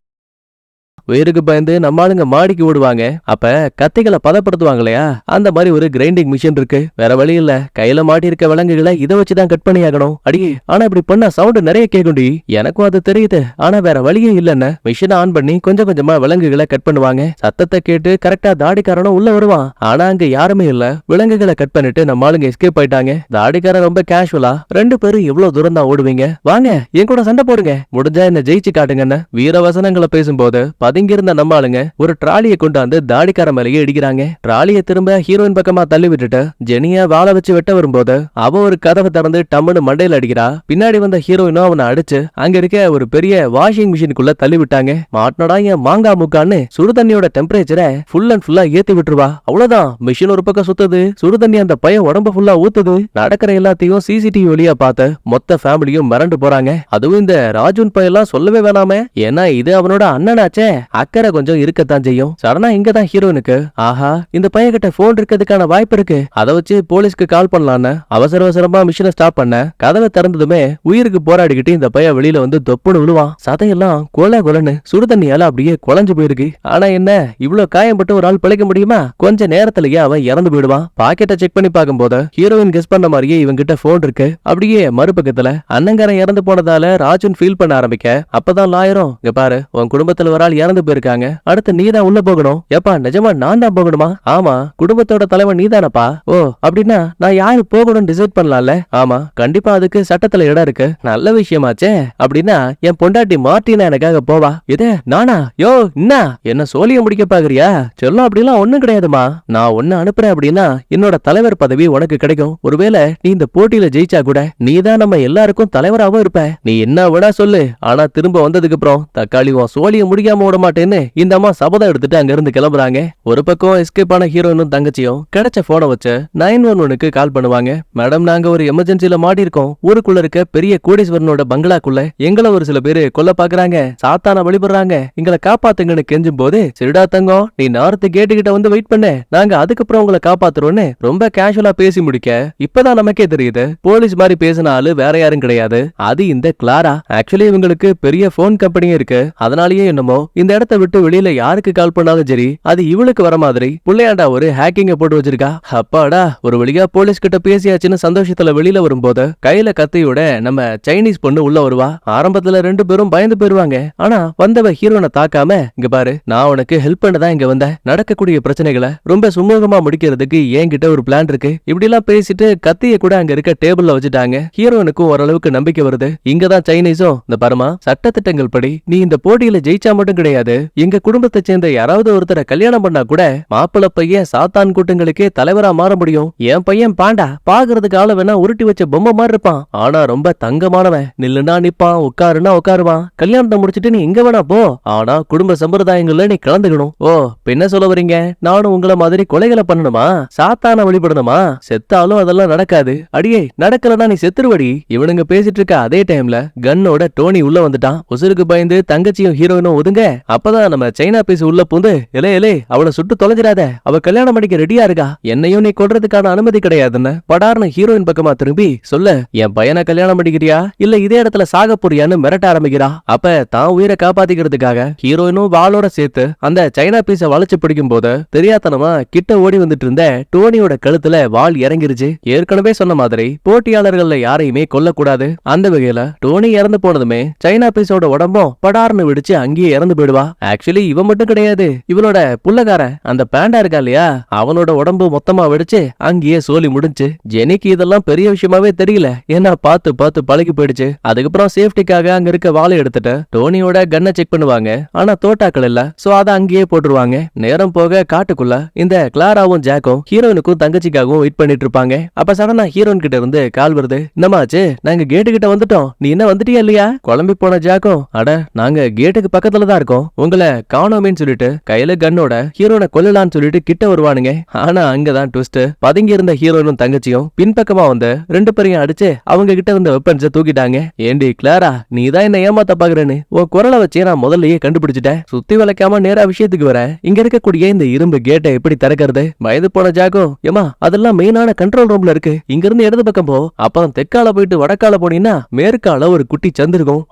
உயிருக்கு பயந்து நம்ம ஆளுங்க மாடிக்கு ஓடுவாங்க. அப்ப கத்திகளை பதப்படுத்துவாங்க இல்லையா, அந்த மாதிரி ஒரு கிரைண்டிங் மிஷின் இருக்கு. வேற வழி இல்ல, கையில மாட்டி இருக்க விலங்குகளை இதை வச்சுதான் கட் பண்ணி ஆகணும். அடியே ஆனா இப்படி பண்ண சவுண்ட் நிறைய கேக்குண்டி, எனக்கும் அது தெரியுது, ஆனா வேற வழியே இல்லன்னு மிஷினை ஆன் பண்ணி கொஞ்சம் கொஞ்சமா விலங்குகளை கட் பண்ணுவாங்க. சத்தத்தை கேட்டு கரெக்டா தாடிக்காரனும் உள்ள வருவான். ஆனா அங்க யாருமே இல்ல. விலங்குகளை கட் பண்ணிட்டு நம்ம ஆளுங்க எஸ்கேப் ஆயிட்டாங்க. தாடிக்காரன் ரொம்ப கேஷுவலா, ரெண்டு பேரும் எவ்வளவு தூரம் தான் ஓடுவீங்க, வாங்க என் கூட சண்டை போடுங்க, முடிஞ்சா என்ன ஜெயிச்சு காட்டுங்கன்னு வீர வசனங்களை பேசும்போது பதுங்கி இருந்த நம்ம ஆளுங்க ஒரு டிராலியை கொண்டு வந்து தாடிக்கார மேலேயே இடிக்கிறாங்க. டிராலியை திரும்ப ஹீரோயின் பக்கமா தள்ளி விட்டுட்டு ஜெனியா வாழை வச்சு வெட்ட வரும்போது அவ ஒரு கதவை திறந்து டம்முன்னு மண்டையில அடிக்கிறா. பின்னாடி வந்த ஹீரோயினும் அவனை அடிச்சு அங்க இருக்க ஒரு பெரிய வாஷிங் மிஷினுக்குள்ள தள்ளி விட்டாங்க. மாட்டினடா என் மாங்கா முக்கான்னு சுடு தண்ணியோட டெம்பரேச்சரை ஃபுல் அண்ட் ஃபுல்லா ஏத்தி விட்டுருவா. அவ்வளவுதான், மிஷின் ஒரு பக்கம் சுத்துது, சுடு தண்ணி அந்த பையன் உடம்பு ஃபுல்லா ஊத்துது. நடக்கிற எல்லாத்தையும் சிசிடிவி வழியா பார்த்து மொத்த ஃபேமிலியும் மிரண்டு போறாங்க. அதுவும் இந்த ராஜுன் பையெல்லாம் சொல்லவே வேணாமே, ஏன்னா இது அவனோட அண்ணனாச்சே, அக்கறை கொஞ்சம் இருக்கத்தான் செய்யும். சடனா இங்கதான் ஹீரோனுக்கு ஆஹா இந்த பையன் கிட்ட போன் இருக்கிறதுக்கான வாய்ப்பு இருக்கு, அதை வச்சு போலீஸ்க்கு கால் பண்ணலான்னு அவசர அவசரமா மிஷினை ஸ்டாப் பண்ண கதவை திறந்ததுமே உயிருக்கு போராடிக்கிட்டு இந்த பையன் வெளியில வந்து தொப்புன்னு விழுவான். சதையெல்லாம் கொலை கொலன்னு சுடு தண்ணியால அப்படியே குழஞ்சு போயிருக்கு. ஆனா என்ன இவ்வளவு காயம்பட்டு ஒரு ஆள் பிழைக்க முடியுமா? கொஞ்ச நேரத்திலேயே அவன் இறந்து போயிடுவான். பாக்கெட்டை செக் பண்ணி பார்க்கும்போது ஹீரோயின் கெஸ் பண்ண மாதிரியே இவன் கிட்ட போன் இருக்கு. அப்படியே மறுபக்கத்துல அண்ணங்காரன் இறந்து போனதால ராஜுன் ஃபீல் பண்ண ஆரம்பிக்க அப்பதான் லாயரும் இங்க பாரு உன் குடும்பத்துல ஒரு ஆள் இறந்து போயிருக்காங்க, அடுத்து நீதான் உள்ள போகணும். எப்பா நிஜமா நான் தான் போகணுமா? ஆமா குடும்பத்தோட தலைவன் நீதானப்பா. ஓ அப்படின்னா நான் யாரு போகணும்னு டிசைட் பண்ணலாம்ல? ஆமா கண்டிப்பா அதுக்கு சட்டத்துல இடம் இருக்கு. நல்ல விஷயமாச்சே. அப்படின்னா என் பொண்டாட்டி மார்டினா எனக்காக போவா. இது நானா? யோ என்ன சோழிய முடிக்க பாக்குறியா? சொல்லும் அப்படிலாம் ஒண்ணும் கிடையாதுமா. நான் ஒண்ணு அனுப்புறேன் அப்படின்னா என்னோட தலைவர் பதவி உனக்கு கிடைக்கும். ஒருவேளை நீ இந்த போட்டியில ஜெயிச்சா கூட நீதான் நம்ம எல்லாருக்கும் தலைவராகவும் இருப்ப. நீ என்ன விடா சொல்லு, ஆனா திரும்ப வந்ததுக்கு அப்புறம் தக்காளி உன் சோழிய முடிக்காம விட மாட்டேன்னு இந்த அம்மா சபதம் எடுத்துட்டு அங்க இருந்து கிளம்புறாங்க. ஒரு பக்கம் எஸ்கேப் ஆன ஹீரோயினும் தங்கச்சியும் கிடைச்ச போனை வச்சு 911க்கு கால் பண்ணுவாங்க. மேடம் நாங்க ஒரு எமர்ஜென்சில மாட்டி இருக்கோம். ஊருக்குள்ள இருக்க பெரிய கோடீஸ்வரனோட பங்களாக்குள்ள எங்களை ஒரு சில பேரு கொல்ல பாக்குறாங்க, சாத்தான வழிபடுறாங்க, எங்களை காப்பாத்துங்கன்னு கெஞ்சும் போது சரிடா தங்கம் நீ நார்த்து கேட்டுக்கிட்ட வந்து வெயிட் பண்ண, நாங்க அதுக்கப்புறம் உங்களை காப்பாத்துறோம்னு ரொம்ப கேஷுவலா பேசி முடிக்க இப்பதான் நமக்கே தெரியுது போலீஸ் மாதிரி பேசின ஆளு வேற யாரும் கிடையாது, அது இந்த கிளாரா. ஆக்சுவலி இவங்களுக்கு பெரிய போன் கம்பெனியும் இருக்கு. அதனாலயே என்னமோ இந்த இடத்த விட்டு வெளியில யாருக்கு கால் பண்ணாலும் சரி அது இவளுக்கு வர மாதிரி புள்ளையாண்டா ஒரு ஹேக்கிங்க போட்டு வச்சிருக்கா. அப்பாடா ஒரு வழியா போலீஸ் கிட்ட பேசியாச்சுன்னு சந்தோஷத்துல வெளியில வரும்போது கையில கத்தியோட நம்ம சைனீஸ் பொண்ணு உள்ள வருவா. ஆரம்பத்துல ரெண்டு பேரும் பயந்து போயிருவாங்க. ஆனா வந்தவ ஹீரோனை தாக்காம இங்க பாரு நான் உனக்கு ஹெல்ப் பண்ணதான் இங்க வந்தேன், நடக்கக்கூடிய பிரச்சனைகளை ரொம்ப சுமூகமா முடிக்கிறதுக்கு என்கிட்ட ஒரு பிளான் இருக்கு. இப்படி எல்லாம் பேசிட்டு கத்திய கூட அங்க இருக்க டேபிள்ல வச்சுட்டாங்க. ஹீரோனுக்கும் ஓரளவுக்கு நம்பிக்கை வருது. இங்கதான் சைனீஸும் இந்த பரமா சட்டத்திட்டங்கள் படி நீ இந்த போட்டியில ஜெயிச்சா மட்டும் கிடையாது, எங்க குடும்பத்தை சேர்ந்த யாராவது ஒருத்தரை கல்யாணம் பண்ணா கூட மாப்பிள்ள பையன் சாத்தான் கூட்டங்களுக்கே தலைவரா மாற முடியும். என் பையன் பாண்டா பாக்குறதுக்கு ஆள வேணா உருட்டி வச்ச பொம்மை மாதிரி இருப்பான், ஆனா ரொம்ப தங்கமானவன், நில்லுனா நிப்பான், உட்காருனா உட்காருவான், கல்யாணத்தை முடிச்சிட்டு நீ எங்க வேணா போ, ஆனா குடும்ப சம்பிரதாயங்கள்ல நீ கலந்துக்கணும். ஓ என்ன சொல்ல வரீங்க, நானும் உங்கள மாதிரி கொலைகளை பண்ணணுமா, சாத்தான வழிபடணுமா? செத்தாலும் அதெல்லாம் நடக்காது. அடியே நடக்கலனா நீ செத்துருவடி. இவனுங்க பேசிட்டு இருக்க அதே டைம்ல கன்னோட டோனி உள்ள வந்துட்டான். உசுருக்கு பயந்து தங்கச்சியும் ஹீரோயினும் ஒதுங்க. அப்பதான் நம்ம சைனா பீஸ் உள்ள பூந்து இலே அவளை சுட்டு தொலைஞ்சிடாத, அவ கல்யாணம் பண்ணிக்க ரெடியா இருக்கா, என்னையும் நீ கொல்றதுக்கான அனுமதி கிடையாதுன்னு படார்னு ஹீரோயின் பக்கமா திரும்பி சொல்ல என் பையனை கல்யாணம் பண்ணிக்கிறியா இல்ல இதே இடத்துல சாக போறியான்னு மிரட்ட ஆரம்பிக்கிறா. அப்ப தான் உயிரை காப்பாத்திக்கிறதுக்காக ஹீரோயினும் வாளோட சேர்த்து அந்த சைனா பீஸ வளைச்சு பிடிக்கும் போது தெரியாதனமா கிட்ட ஓடி வந்துட்டு இருந்த டோனியோட கழுத்துல வாள் இறங்கிருச்சு. ஏற்கனவே சொன்ன மாதிரி போட்டியாளர்கள்ல யாரையுமே கொல்லக்கூடாது. அந்த வகையில டோனி இறந்து போனதுமே சைனா பீஸோட உடம்பும் படார்னு விடிச்சு அங்கேயே இறந்து போயிடுவா. ஆக்சுவலி இவன் மட்டும் கிடையாது, இவளோட புள்ளகார அந்த பேண்டா இருக்கா இல்லையா அவனோட உடம்பு மொத்தமா வெடிச்சு அங்கேயே சோலி முடிஞ்சு. ஜெனிக்கு இதெல்லாம் பெரிய விஷயமாவே தெரியல, ஏன்னா பார்த்து பார்த்து பழகி போயிடுச்சு. அதுக்கப்புறம் சேஃப்டிக்காக அங்க இருக்க வாளை எடுத்துட்டு டோனியோட கன்னை செக் பண்ணுவாங்க. ஆனா தோட்டாக்கள் இல்ல, சோ அதை அங்கேயே போட்டுருவாங்க. நேரம் போக காட்டுக்குள்ள இந்த கிளாராவும் ஜாக்கும் ஹீரோயினுக்கும் தங்கச்சிக்காகவும் வெயிட் பண்ணிட்டு இருப்பாங்க. அப்ப சடனா ஹீரோயின் கிட்ட இருந்து கால் வருது. என்னமாச்சு, நாங்க கேட்டு கிட்ட வந்துட்டோம், நீ என்ன வந்துட்டியா இல்லையா? குழம்பி போன ஜாக்கும் அட நாங்க கேட்டுக்கு பக்கத்துல தான் இருக்கோம், உங்களை காணோமேன்னு சொல்லிட்டு கையில கன்னோட ஹீரோனை கொல்லலான்னு சொல்லிட்டு கிட்ட வருவானுங்க. ஆனா அங்கதான் ட்விஸ்ட். பதுங்கி இருந்த ஹீரோயினும் தங்கச்சியும் பின்பக்கமா வந்து ரெண்டு பேரையும் அடிச்சு அவங்க கிட்ட இருந்த வெப்பன்ஸை தூக்கிட்டாங்க. ஏண்டி கிளாரா நீதான் என்ன ஏமாத்த பாக்குறேன்னு உன் குரலை வச்சே நான் முதல்லயே கண்டுபிடிச்சிட்டேன். சுத்தி வளைக்காம நேரா விஷயத்துக்கு வர, இங்க இருக்கக்கூடிய இந்த இரும்பு கேட்டை எப்படி திறக்கிறது? பயந்து போன ஜாக்கோ ஏமா அதெல்லாம் மெயினான கண்ட்ரோல் ரூம்ல இருக்கு, இங்க இருந்து இடது பக்கம் போ, அப்புறம் தெற்கால போயிட்டு வடக்கால போனீங்கன்னா மேற்கால ஒரு குட்டி சந்திருக்கும்.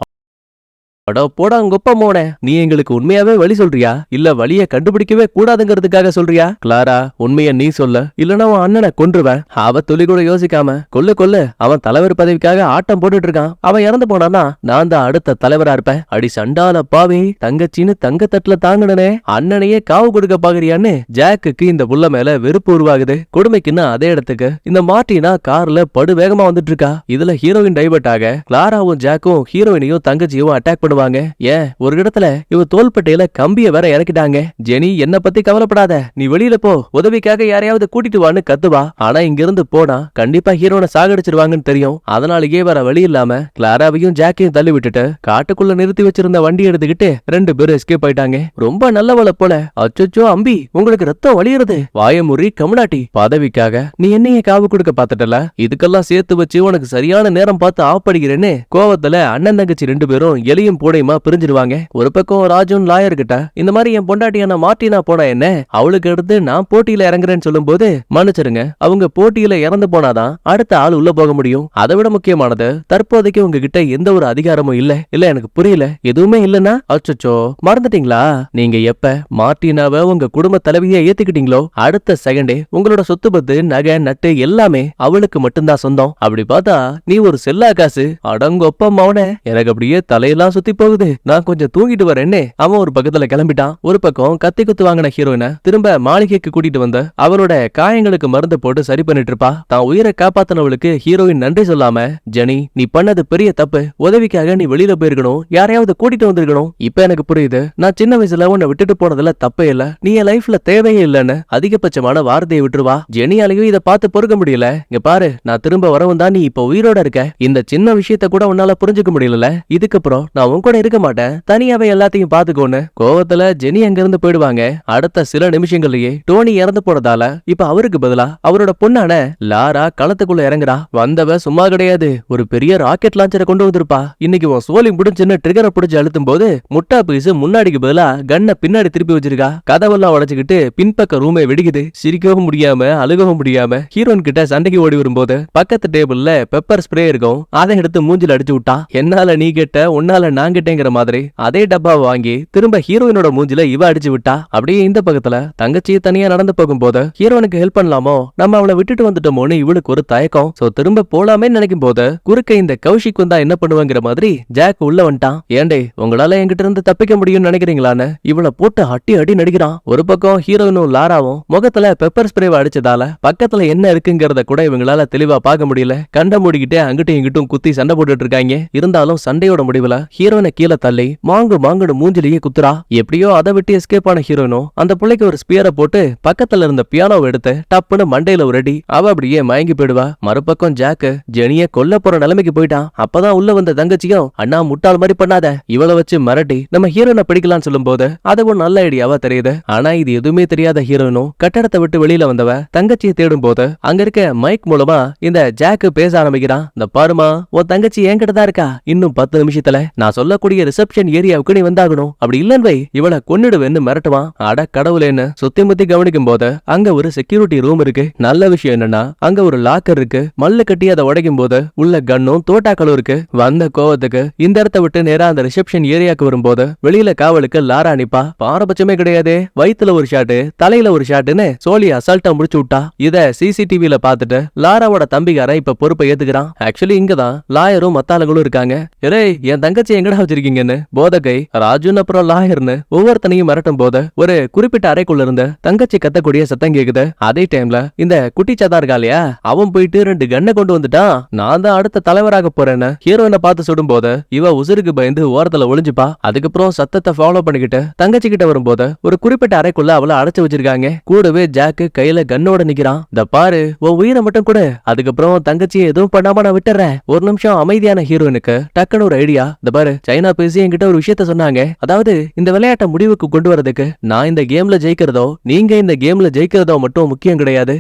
அடோ போடா உங்கப்பா மோனே, நீ எங்களுக்கு உண்மையாவே வழி சொல்றியா இல்ல வழிய கண்டுபிடிக்கவே கூடாதுங்கிறதுக்காக சொல்றியா? கிளாரா உண்மைய நீ சொல்ல, இல்லனா உன் அண்ணனை கொன்றுவேன். அவ துளி கூட யோசிக்காம கொல்லு அவன் தலைவர் பதவிக்காக ஆட்டம் போட்டுட்டு இருக்கான், அவன் இறந்து போனானா நான் தான் அடுத்த தலைவரா இருப்பேன். அடி சண்டால பாவி, தங்கச்சின்னு தங்க தட்டுல தாங்கனே அண்ணனையே காவு கொடுக்க பாக்குறியான்னு ஜாக்குக்கு இந்த புள்ள மேல வெறுப்பு உருவாகுது. கொடுமைக்குன்னா அதே இடத்துக்கு இந்த மார்டினா கார்ல படு வேகமா வந்துட்டு இருக்கா. இதுல ஹீரோயின் டைவர்ட் ஆக கிளாராவும் ஜாக்கும் ஹீரோயினையும் தங்கச்சியும் அட்டாக் பண்ணுவாங்க. பண்ணுவாங்க. ஏன் ஒரு இடத்துல இவ தோள்பட்டையில கம்பிய வேற இறக்கிட்டாங்க. ஜெனி என்ன பத்தி கவலைப்படாத, நீ வெளியில போ, உதவிக்காக யாரையாவது கூட்டிட்டு வான்னு கத்துவா. ஆனா இங்க இருந்து போனா கண்டிப்பா ஹீரோனை சாகடிச்சிருவாங்கன்னு தெரியும். அதனாலேயே வேற வழி இல்லாம கிளாராவையும் ஜாக்கையும் தள்ளி விட்டுட்டு காட்டுக்குள்ள நிறுத்தி வச்சிருந்த வண்டி எடுத்துக்கிட்டு 2 பேரும் எஸ்கேப் ஆயிட்டாங்க. ரொம்ப நல்லவள போல. அச்சச்சோ அம்பி, உங்களுக்கு ரத்தம் வலியுறது, வாயமுறி கமலாட்டி, பதவிக்காக நீ என்னைய காவு கொடுக்க பாத்துட்டல, இதுக்கெல்லாம் சேர்த்து வச்சு உனக்கு சரியான நேரம் பார்த்து ஆப்படிக்கிறேன்னு கோவத்துல அண்ணன் தங்கச்சி 2 பேரும் எலியும் பூனையுமா பிரிஞ்சிருவாங்க. ஒரு பக்கம் ராஜுன் லாயர் கிட்ட இந்த மாதிரி என் பொண்டாட்டியான மார்ட்டினா போனா என்ன, அவளுக்கு எடுத்து நான் போட்டியில இறங்குறேன்னு சொல்லும் போது மன்னிச்சிருங்க, அவங்க போட்டியில இறந்து போனாதான் அடுத்த ஆள் உள்ள போக முடியும். அதை விட முக்கியமானது தற்போதைக்கு உங்ககிட்ட எந்த ஒரு அதிகாரமும் இல்ல. எனக்கு புரியல, எதுவுமே இல்லன்னா அச்சச்சோ மறந்துட்டீங்களா, நீங்க எப்ப மார்ட்டினாவை உங்க குடும்ப தலைவியை ஏத்துக்கிட்டீங்களோ அடுத்த செகண்டே உங்களோட சொத்து பத்து நகை நட்டு எல்லாமே அவளுக்கு மட்டும்தான் சொந்தம். அப்படி பார்த்தா நீ ஒரு செல்லா காசு. அடங்கொப்பம் அவன, எனக்கு அப்படியே தலையெல்லாம் சுத்தி போகுது, நான் கொஞ்சம் தூங்கிட்டு வரேன்னு அவன் ஒரு பக்கத்துல கிளம்பிட்டான். ஒரு பக்கம் கத்தி குத்து வாங்கின ஹீரோயினை திரும்ப மாளிகைக்கு கூட்டிட்டு வந்த அவளோட காயங்களுக்கு மருந்து போட்டு சரி பண்ணிட்டு இருப்பா. தான் உயிரை காப்பாத்தினவளுக்கு ஹீரோயின் நன்றி சொல்லாம, ஜெனி நீ பண்ணது பெரிய தப்பு, உதவிக்காக நீ வெளியில போயிருக்கணும், யாரையாவது கூட்டிட்டு வந்திருக்கணும். இப்ப எனக்கு புரியுது, நான் சின்ன வயசுல உன்னை விட்டுட்டு போனதுல தப்பே இல்ல, நீ என் லைஃப்ல தேவையே இல்லன்னு அதிகபட்சமான வார்த்தையை விட்டுருவா. ஜெனியாலையும் இதை பார்த்து பொறுக்க முடியல. இங்க பாரு, நான் திரும்ப வரவும் தான் நீ இப்ப உயிரோட இருக்க, இந்த சின்ன விஷயத்த கூட உன்னால புரிஞ்சுக்க முடியல, இதுக்கப்புறம் நான் உன் கூட இருக்க மாட்டேன், தனியாவே எல்லாத்தையும் பாத்துக்கோன்னு கோவத்துல ஜெனி அங்க இருந்து போயிடுவாங்க. அடுத்த சில நிமிஷங்கள்லயே டோனி இறந்து போனதால இப்ப அவருக்கு பதிலா அவரோட பொண்ணான லாரா களத்துக்குள்ள இறங்குறா. வந்தவ சும்மா கிடையாது, ஒரு பெரிய ராக்கெட் லான்ச்சரை கொண்டு வந்திருப்பா. இன்னைக்கு உன் சோலி முடிஞ்சுன்னு ட்ரிகரை பிடிச்சு அழுத்தும் போது முட்டா பீஸ் முன்னாடிக்கு பதிலா கண்ணை பின்னாடி திருப்பி வச்சிருக்கா. கதவெல்லாம் உடைச்சுக்கிட்டு பின்பக்க ரூமை வெடிக்குது. சிரிக்கவும் முடியாம அழுகவும் முடியாம ஹீரோயின் கிட்ட சண்டைக்கு ஓடி வரும்போது பக்கத்து டேபிள்ல பெப்பர் ஸ்ப்ரே இருக்கும், அதை எடுத்து மூஞ்சில அடிச்சு விட்டா. என்னால நீ கேட்ட உன்னால நான் கேட்டேங்கிற மாதிரி அதே டப்பாவை வாங்கி திரும்ப ஹீரோயினோட மூஞ்சில இவ அடிச்சு விட்டா. அப்படியே இந்த பக்கத்துல தங்கச்சி தனியா நடந்து போகும்போது ஹீரோனுக்கு ஹெல்ப் பண்ணலாமோ, நம்ம அவளை விட்டுட்டு வந்துட்டோமோன்னு இவளுக்கு ஒரு தயக்கம். சோ திரும்ப போலாமே நினைக்கும் போது குறுக்க இந்த கௌஷிக் வந்தா என்ன பண்ணுவாங்கிற மாதிரி ஜாக் உள்ள வந்துட்டான். ஏண்டே உங்களால என்கிட்ட இருந்து தப்பிக்க முடியும்னு நினைக்கிறீங்களான்னு இவளை போட்டு அட்டி அடி நடிக்கிறான். ஒரு பக்கம் ஹீரோயினும் லாராவும் முகத்துல பெப்பர் ஸ்ப்ரேவை அடிச்சதால பக்கத்துல என்ன இருக்குங்கிறத கூட இவங்களால தெளிவா பார்க்க முடியல. கண்ட மூடிக்கிட்டே அங்கிட்டும் இங்கிட்டும் குத்தி சண்டை போட்டுட்டு இருக்காங்க. இருந்தாலும் சண்டையோட முடிவுல ஹீரோனை கீழே தள்ளி மாங்குன்னு மூஞ்சிலேயே குத்துறா. எப்படியோ அதை விட்டு எஸ்கேப் ஆன ஹீரோனும் அந்த பிள்ளைக்கு ஒரு ஸ்பியரை போட்டு பக்கத்துல இருந்த பியானோவை எடுத்து டப்புன்னு மண்டையில ஒரு அடி, அவ அப்படியே மயங்கி போயிடுவா. மறுபக்கம் ஜாக்கு ஜெனிய கொல்ல போற நிலைமைக்கு போயிட்டான். அப்பதான் உள்ள வந்த தங்கச்சியும் அண்ணா முட்டாள் மாதிரி பண்ணாத, இவளை வச்சு மிரட்டி நம்ம ஹீரோனை பிடிக்கலாம்னு சொல்லும் போது அதுவும் நல்ல ஐடியாவா தெரியுது. ஆனா இது எதுவுமே தெரியாத ஹீரோனும் கட்டடத்தை விட்டு வெளியில வந்தவ தங்கச்சியை தேடும் போது அங்க இருக்க மைக் மூலமா இந்த ஜாக்கு பேச ஆரம்பிக்கிறான். இந்த பாருமா, உன் தங்கச்சி என்கிட்ட தான் இருக்கா, இன்னும் 10 நிமிஷத்துல நான் சொல்லக்கூடிய ரிசப்ஷன் ஏரியாவுக்கு நீ வந்தாகணும், அப்படி இல்லன்னு வை இவளை கொன்னிடுவேன்னு மிரட்டுவான். அட கடவுளேன்னு சுத்தி முத்தி கவனிக்கும் போது அங்க ஒரு செக்யூரிட்டி ரூம் இருக்கு. நல்ல விஷயம் என்னன்னா அங்க ஒரு லாக்கர் இருக்கு. மல்லு கட்டி அதை உடைக்கும் போது உள்ள கன்னும் தோட்டாக்களும் இருக்கு. வந்த கோவத்துக்கு இந்த இடத்த விட்டு நேரா அந்த ரிசப்ஷன் ஏரியாவுக்கு வரும்போது வெளியில காவலுக்கு லாரா நிப்பா. பாரபட்சமே கிடையாது, வயித்துல ஒரு ஷாட்டு தலையில ஒரு ஷாட்டுன்னு சோழி அசால்ட்டா முடிச்சு விட்டா. இத சிசிடிவில பாத்துட்டு லாராவோட தம்பிக்காரன் இப்ப பொறுப்பை ஏத்துக்கிறான். ஆக்சுவலி இங்கதான் லாயரும் மத்தாளங்களும் இருக்காங்க. ஏரே என் தங்கச்சி எங்கடா வச்சிருக்கீங்கன்னு போதகை ராஜுன் அப்புறம் லாயர்னு ஒவ்வொருத்தனையும் மிரட்டும் போது ஒரு குறிப்பிட்ட அறைக்குள்ள இருந்த தங்கச்சி கத்தக்கூடிய சத்தம் கேக்குது. அதே டைம்ல இந்த குட்டி சதா இருக்கா இல்லையா, அவன் போயிட்டு 2 கண்ணை கொண்டு வந்துட்டான். நான் தான் அடுத்த தலைவராக போறேன்னு ஹீரோயினை பார்த்து சுடும் போது இவ உசுருக்கு பயந்து ஓரத்துல ஒளிஞ்சுப்பா. அதுக்கப்புறம் சத்தத்தை ஃபாலோ பண்ணிக்கிட்டு தங்கச்சி கிட்ட வரும்போது ஒரு குறிப்பிட்ட அறைக்குள்ள அவளை அடைச்சு வச்சிருக்காங்க. கூடவே ஜாக்கு கையில கன்னோட நிக்கிறான். இந்த பாரு உன் உயிரை மட்டும் கூட, அதுக்கப்புறம் தங்கச்சியை எதுவும் பண்ணாம நான் விட்டுறேன். ஒரு நிமிஷம் அமைதியான ஹீரோயினுக்கு டக்குன்னு ஒரு ஐடியா. இந்த பாரு, சைனா பேசி என்கிட்ட ஒரு விஷயத்த சொன்னாங்க, அதாவது இந்த விளையாட்டை முடிவுக்கு கொண்டு வரதுக்கு நான் இந்த கேம்ல ஜெயிக்கிறதோ நீங்க இந்த கேம்ல ஜெயிக்கிறதோ மட்டும் முக்கியம் கிடையாது.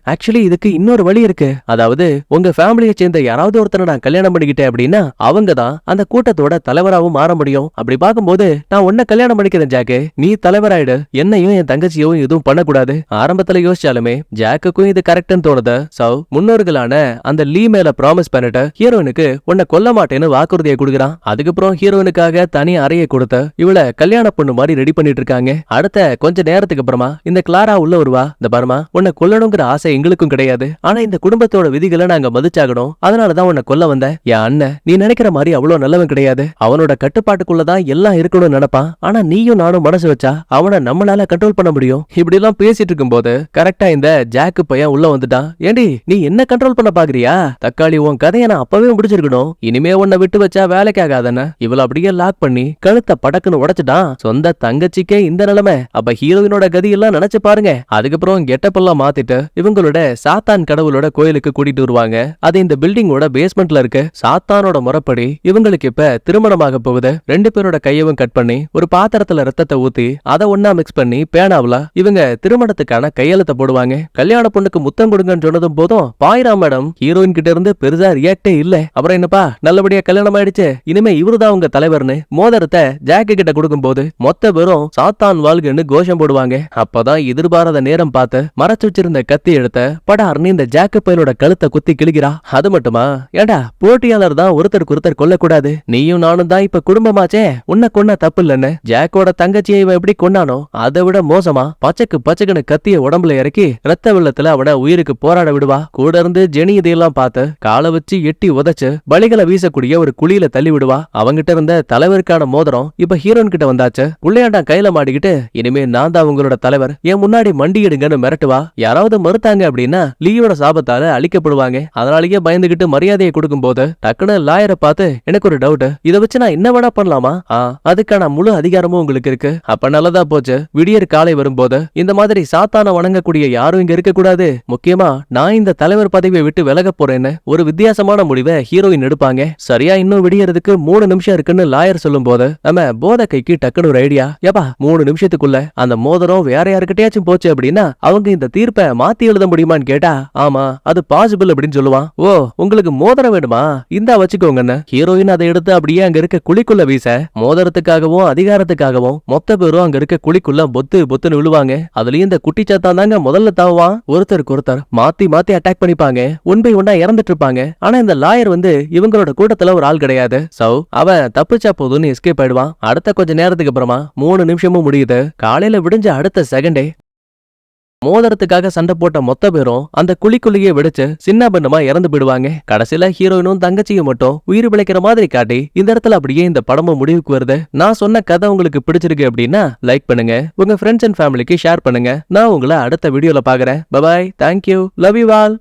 ஆக்சுவலி இதுக்கு இன்னொரு வழி இருக்கு. அதாவது உங்க ஃபேமிலியை சேர்ந்த யாராவது ஒருத்தனை நான் கல்யாணம் பண்ணிக்கிட்டேன் அப்படின்னா அவங்க தான் அந்த கூட்டத்தோட தலைவராகவும் மாற முடியும். அப்படி பார்க்கும்போது நான் உன்னை கல்யாணம் பண்ணிக்கிறேன் ஜாக்கு, நீ தலைவராயிடு, என்னையும் என் தங்கச்சியும் எதுவும் பண்ணக்கூடாது. ஆரம்பத்துல யோசிச்சாலுமே ஜாக்குக்கும் இது கரெக்ட்னு தோணுது. சோ முன்னோர்களான அந்த லீ மேல ப்ராமிஸ் பண்ணிட்டு ஹீரோனுக்கு உன்னை கொல்ல மாட்டேன்னு வாக்குறுதியை கொடுக்குறான். அதுக்கப்புறம் ஹீரோனுக்காக தனி அறையை கொடுத்து இவளை கல்யாண பொண்ணு மாதிரி ரெடி பண்ணிட்டு இருக்காங்க. அடுத்த கொஞ்ச நேரத்துக்கு அப்புறமா இந்த கிளாரா உள்ள வருவா. இந்த பாருமா, உன்னை கொல்லணுங்கிற ஆசை எங்களுக்கும் கிடையாது. ஆனா இந்த குடும்பத்தோட விதிகளை நாங்க மதிச்சாகணும். அதனாலதான் உன்னை கொல்ல வந்தேன். என் அண்ணன் நீ நினைக்கிற மாதிரி அவ்வளவு நல்லவன் கிடையாது. அவனோட கட்டுப்பாட்டுக்குள்ளதான் எல்லாம் இருக்கணும்னு நினைப்பான். ஆனா நீயும் நானும் மனசு வச்சா அவனை நம்மளால கண்ட்ரோல் பண்ண முடியும். இப்படி எல்லாம் பேசிட்டு இருக்கும் போது கரெக்டா இந்த ஜாக்கு பையன் உள்ள வந்துட்டான். ஏண்டி நீ என்ன கண்ட்ரோல் பண்ண பாக்குறியா? தக்காளி உன் கதையை நான் அப்பவே முடிச்சிருக்கணும். இனிமே உன்னை விட்டு வச்சா வேலைக்கு ஆகாதானே. இவள அப்படியே லாக் பண்ணி கழுத்தை படக்குன்னு உடைச்சிட்டான். சொந்த தங்கச்சிக்கே இந்த நிலைமை. அப்ப ஹீரோயினோட கதி எல்லாம் நினைச்சு பாருங்க. அதுக்கப்புறம் கெட்டப் எல்லாம் மாத்திட்டு இவங்களோட சாத்தான் கடவுளோட கோயிலுக்கு கூட்டிட்டு வருவாங்க. அது இந்த பில்டிங்கோட பேஸ்மெண்ட்ல இருக்கு. சாத்தானோட முறைப்படி இவங்களுக்கு இப்ப திருமணமாக போகுது. ரெண்டு பேரோட கையவும் கட் பண்ணி ஒரு பாத்திரத்துல ரத்தத்தை ஊத்தி அதை ஒன்னா மிக்ஸ் பண்ணி பேனாவுல இவங்க திருமணத்துக்கான கையெழுத்த போடுவாங்க. கல்யாண பொண்ணுக்கு முத்தம் கொடுங்கன்னு சொன்னதும் போதும் பாயிரா மேடம் ஹீரோயின் கிட்ட இருந்து பெருசா ரியாக்டே இல்ல. அப்புறம் என்னப்பா நல்லபடியா கல்யாணம் ஆயிடுச்சு, இனிமே இவருதான் உங்க தலைவர்னு மோதிரத்தை ஜாக்கு கிட்ட கொடுக்கும் போது மொத்த பேரும் சாத்தான் வாழ்கன்னு கோஷம் போடுவாங்க. அப்பதான் எதிர்பாராத நேரம் பார்த்து மறைச்சு வச்சிருந்த கத்தி எடுத்த படார்னு இந்த ஜாக்கு பயலோட கழுத்தை குத்தி கிழிக்கிறா. அது மட்டுமா, ஏண்டா போட்டியாளர் தான் ஒருத்தருக்கு ஒருத்தர் கொல்லக்கூடாது, நீயும் நானும் தான் இப்ப குடும்பமாச்சே, உன்னை கொன்ன தப்பு இல்லன்னு ஜாக்கோட தங்கச்சியை இவன் எப்படி கொண்டானோ அதை விட மோசமா பச்சைக்கு பச்சைக்குன்னு கத்திய உடம்புல இறக்கி ரத்த வெள்ளத்துல அவனை உயிருக்கு போராட விடுவா. கூட இருந்து ஜெனி இதையெல்லாம் பார்த்து காலை வச்சு எட்டி உதைச்சு பலிகளை வீசக்கூடிய ஒரு குழியில தள்ளி விடுவா. அவங்கிட்ட இருந்த தலைவருக்கான மோதிரம் இப்ப ஹீரோயின் கிட்ட வந்தாச்சு. புள்ளையாண்டா கையில மாட்டிக்கிட்டு இனிமே நான் தான் உங்களோட தலைவர், என் முன்னாடி மண்டியிடுங்கன்னு மிரட்டுவா. யாராவது மறுத்தாங்க அப்படின்னா லீயோட சாபத்தால அழிக்கப்படுவாங்க. அதனாலேயே பயந்துகிட்டு மரியாதையை கொடுக்கும் போது டக்குன்னு லாயரை பார்த்து எனக்கு ஒரு டவுட், இதை வச்சு நான் என்ன வேணா பண்ணலாமா? அதுக்கான முழு அதிகாரமும் உங்களுக்கு இருக்கு. அப்ப நல்லதா போச்சு. விடியற் காலை வரும்போது இந்த மாதிரி சாத்தான வணங்கக்கூடிய யாரும் இங்க இருக்க கூடாது, முக்கியமா நான் இந்த தலைவர் பதவியை விட்டு விலக போறேன்னு ஒரு வித்தியாசமான முடிவை ஹீரோயின் எடுப்பாங்க. சரியா இன்னும் விடியறதுக்கு 3 நிமிஷம் இருக்குன்னு லாயர் சொல்லும் போது நம்ம போத கைக்கு டக்குனு ஒரு ஐடியா. ஏப்பா 3 நிமிஷத்துக்குள்ள அந்த மோதிரம் வேற யாருக்கிட்டயாச்சும் போச்சு அப்படின்னா அவங்க இந்த தீர்ப்பை மாத்தி எழுத முடியுமான்னு கேட்டா ஆமா அது பாசிபிள் அப்படின்னு சொல்லுவான். ஓ உங்களுக்கு மோதிரம் வேணுமா, இந்தா வச்சுக்கோங்கன்னு ஹீரோயின் அதை எடுத்து அப்படியே அங்க இருக்க குழிக்குள்ள வீச மோதிரத்துக்காகவும் அதிகாரத்துக்காகவும் மொத்த பேரும் அங்க இருக்க குழிக்குள்ள பொத்து பொத்துன்னு விழுவாங்க. அதுலயும் இந்த குட்டி சாத்தான் தாங்க முதல்ல தாவான். ஒருத்தருக்கு ஒருத்தர் மாத்தி மாத்தி அட்டாக் பண்ணிப்பாங்க. ஒன் பை ஒன்னா இறந்துட்டு இருப்பாங்க. ஆனா இந்த லாயர் வந்து இவங்களோட கூட்டத்துல ஒரு ஆள் கிடையாது. சோ அவன் தப்பிச்சா போதுன்னு எஸ்கேப் ஆயிடுவான். அடுத்த கொஞ்ச நேரத்துக்கு அப்புறமா 3 நிமிஷமும் முடியுது. காலையில விடிஞ்ச அடுத்த செகண்டே மோதிரத்துக்காக சண்டை போட்ட மொத்த பேரும் அந்த குழிக்குள்ளேயே வெடிச்சு சின்ன பின்னமா இறந்து போயிடுவாங்க. கடைசியில ஹீரோயினும் தங்கச்சியும் மட்டும் உயிர் பிழைக்கிற மாதிரி காட்டி இந்த இடத்துல அப்படியே இந்த படமும் முடிவுக்கு வருது. நான் சொன்ன கதை உங்களுக்கு பிடிச்சிருக்கு அப்படின்னா லைக் பண்ணுங்க, உங்க ஃப்ரெண்ட்ஸ் அண்ட் ஃபேமிலிக்கு ஷேர் பண்ணுங்க. நான் உங்களை அடுத்த வீடியோல பாக்குறேன். Bye bye, thank you, love you all.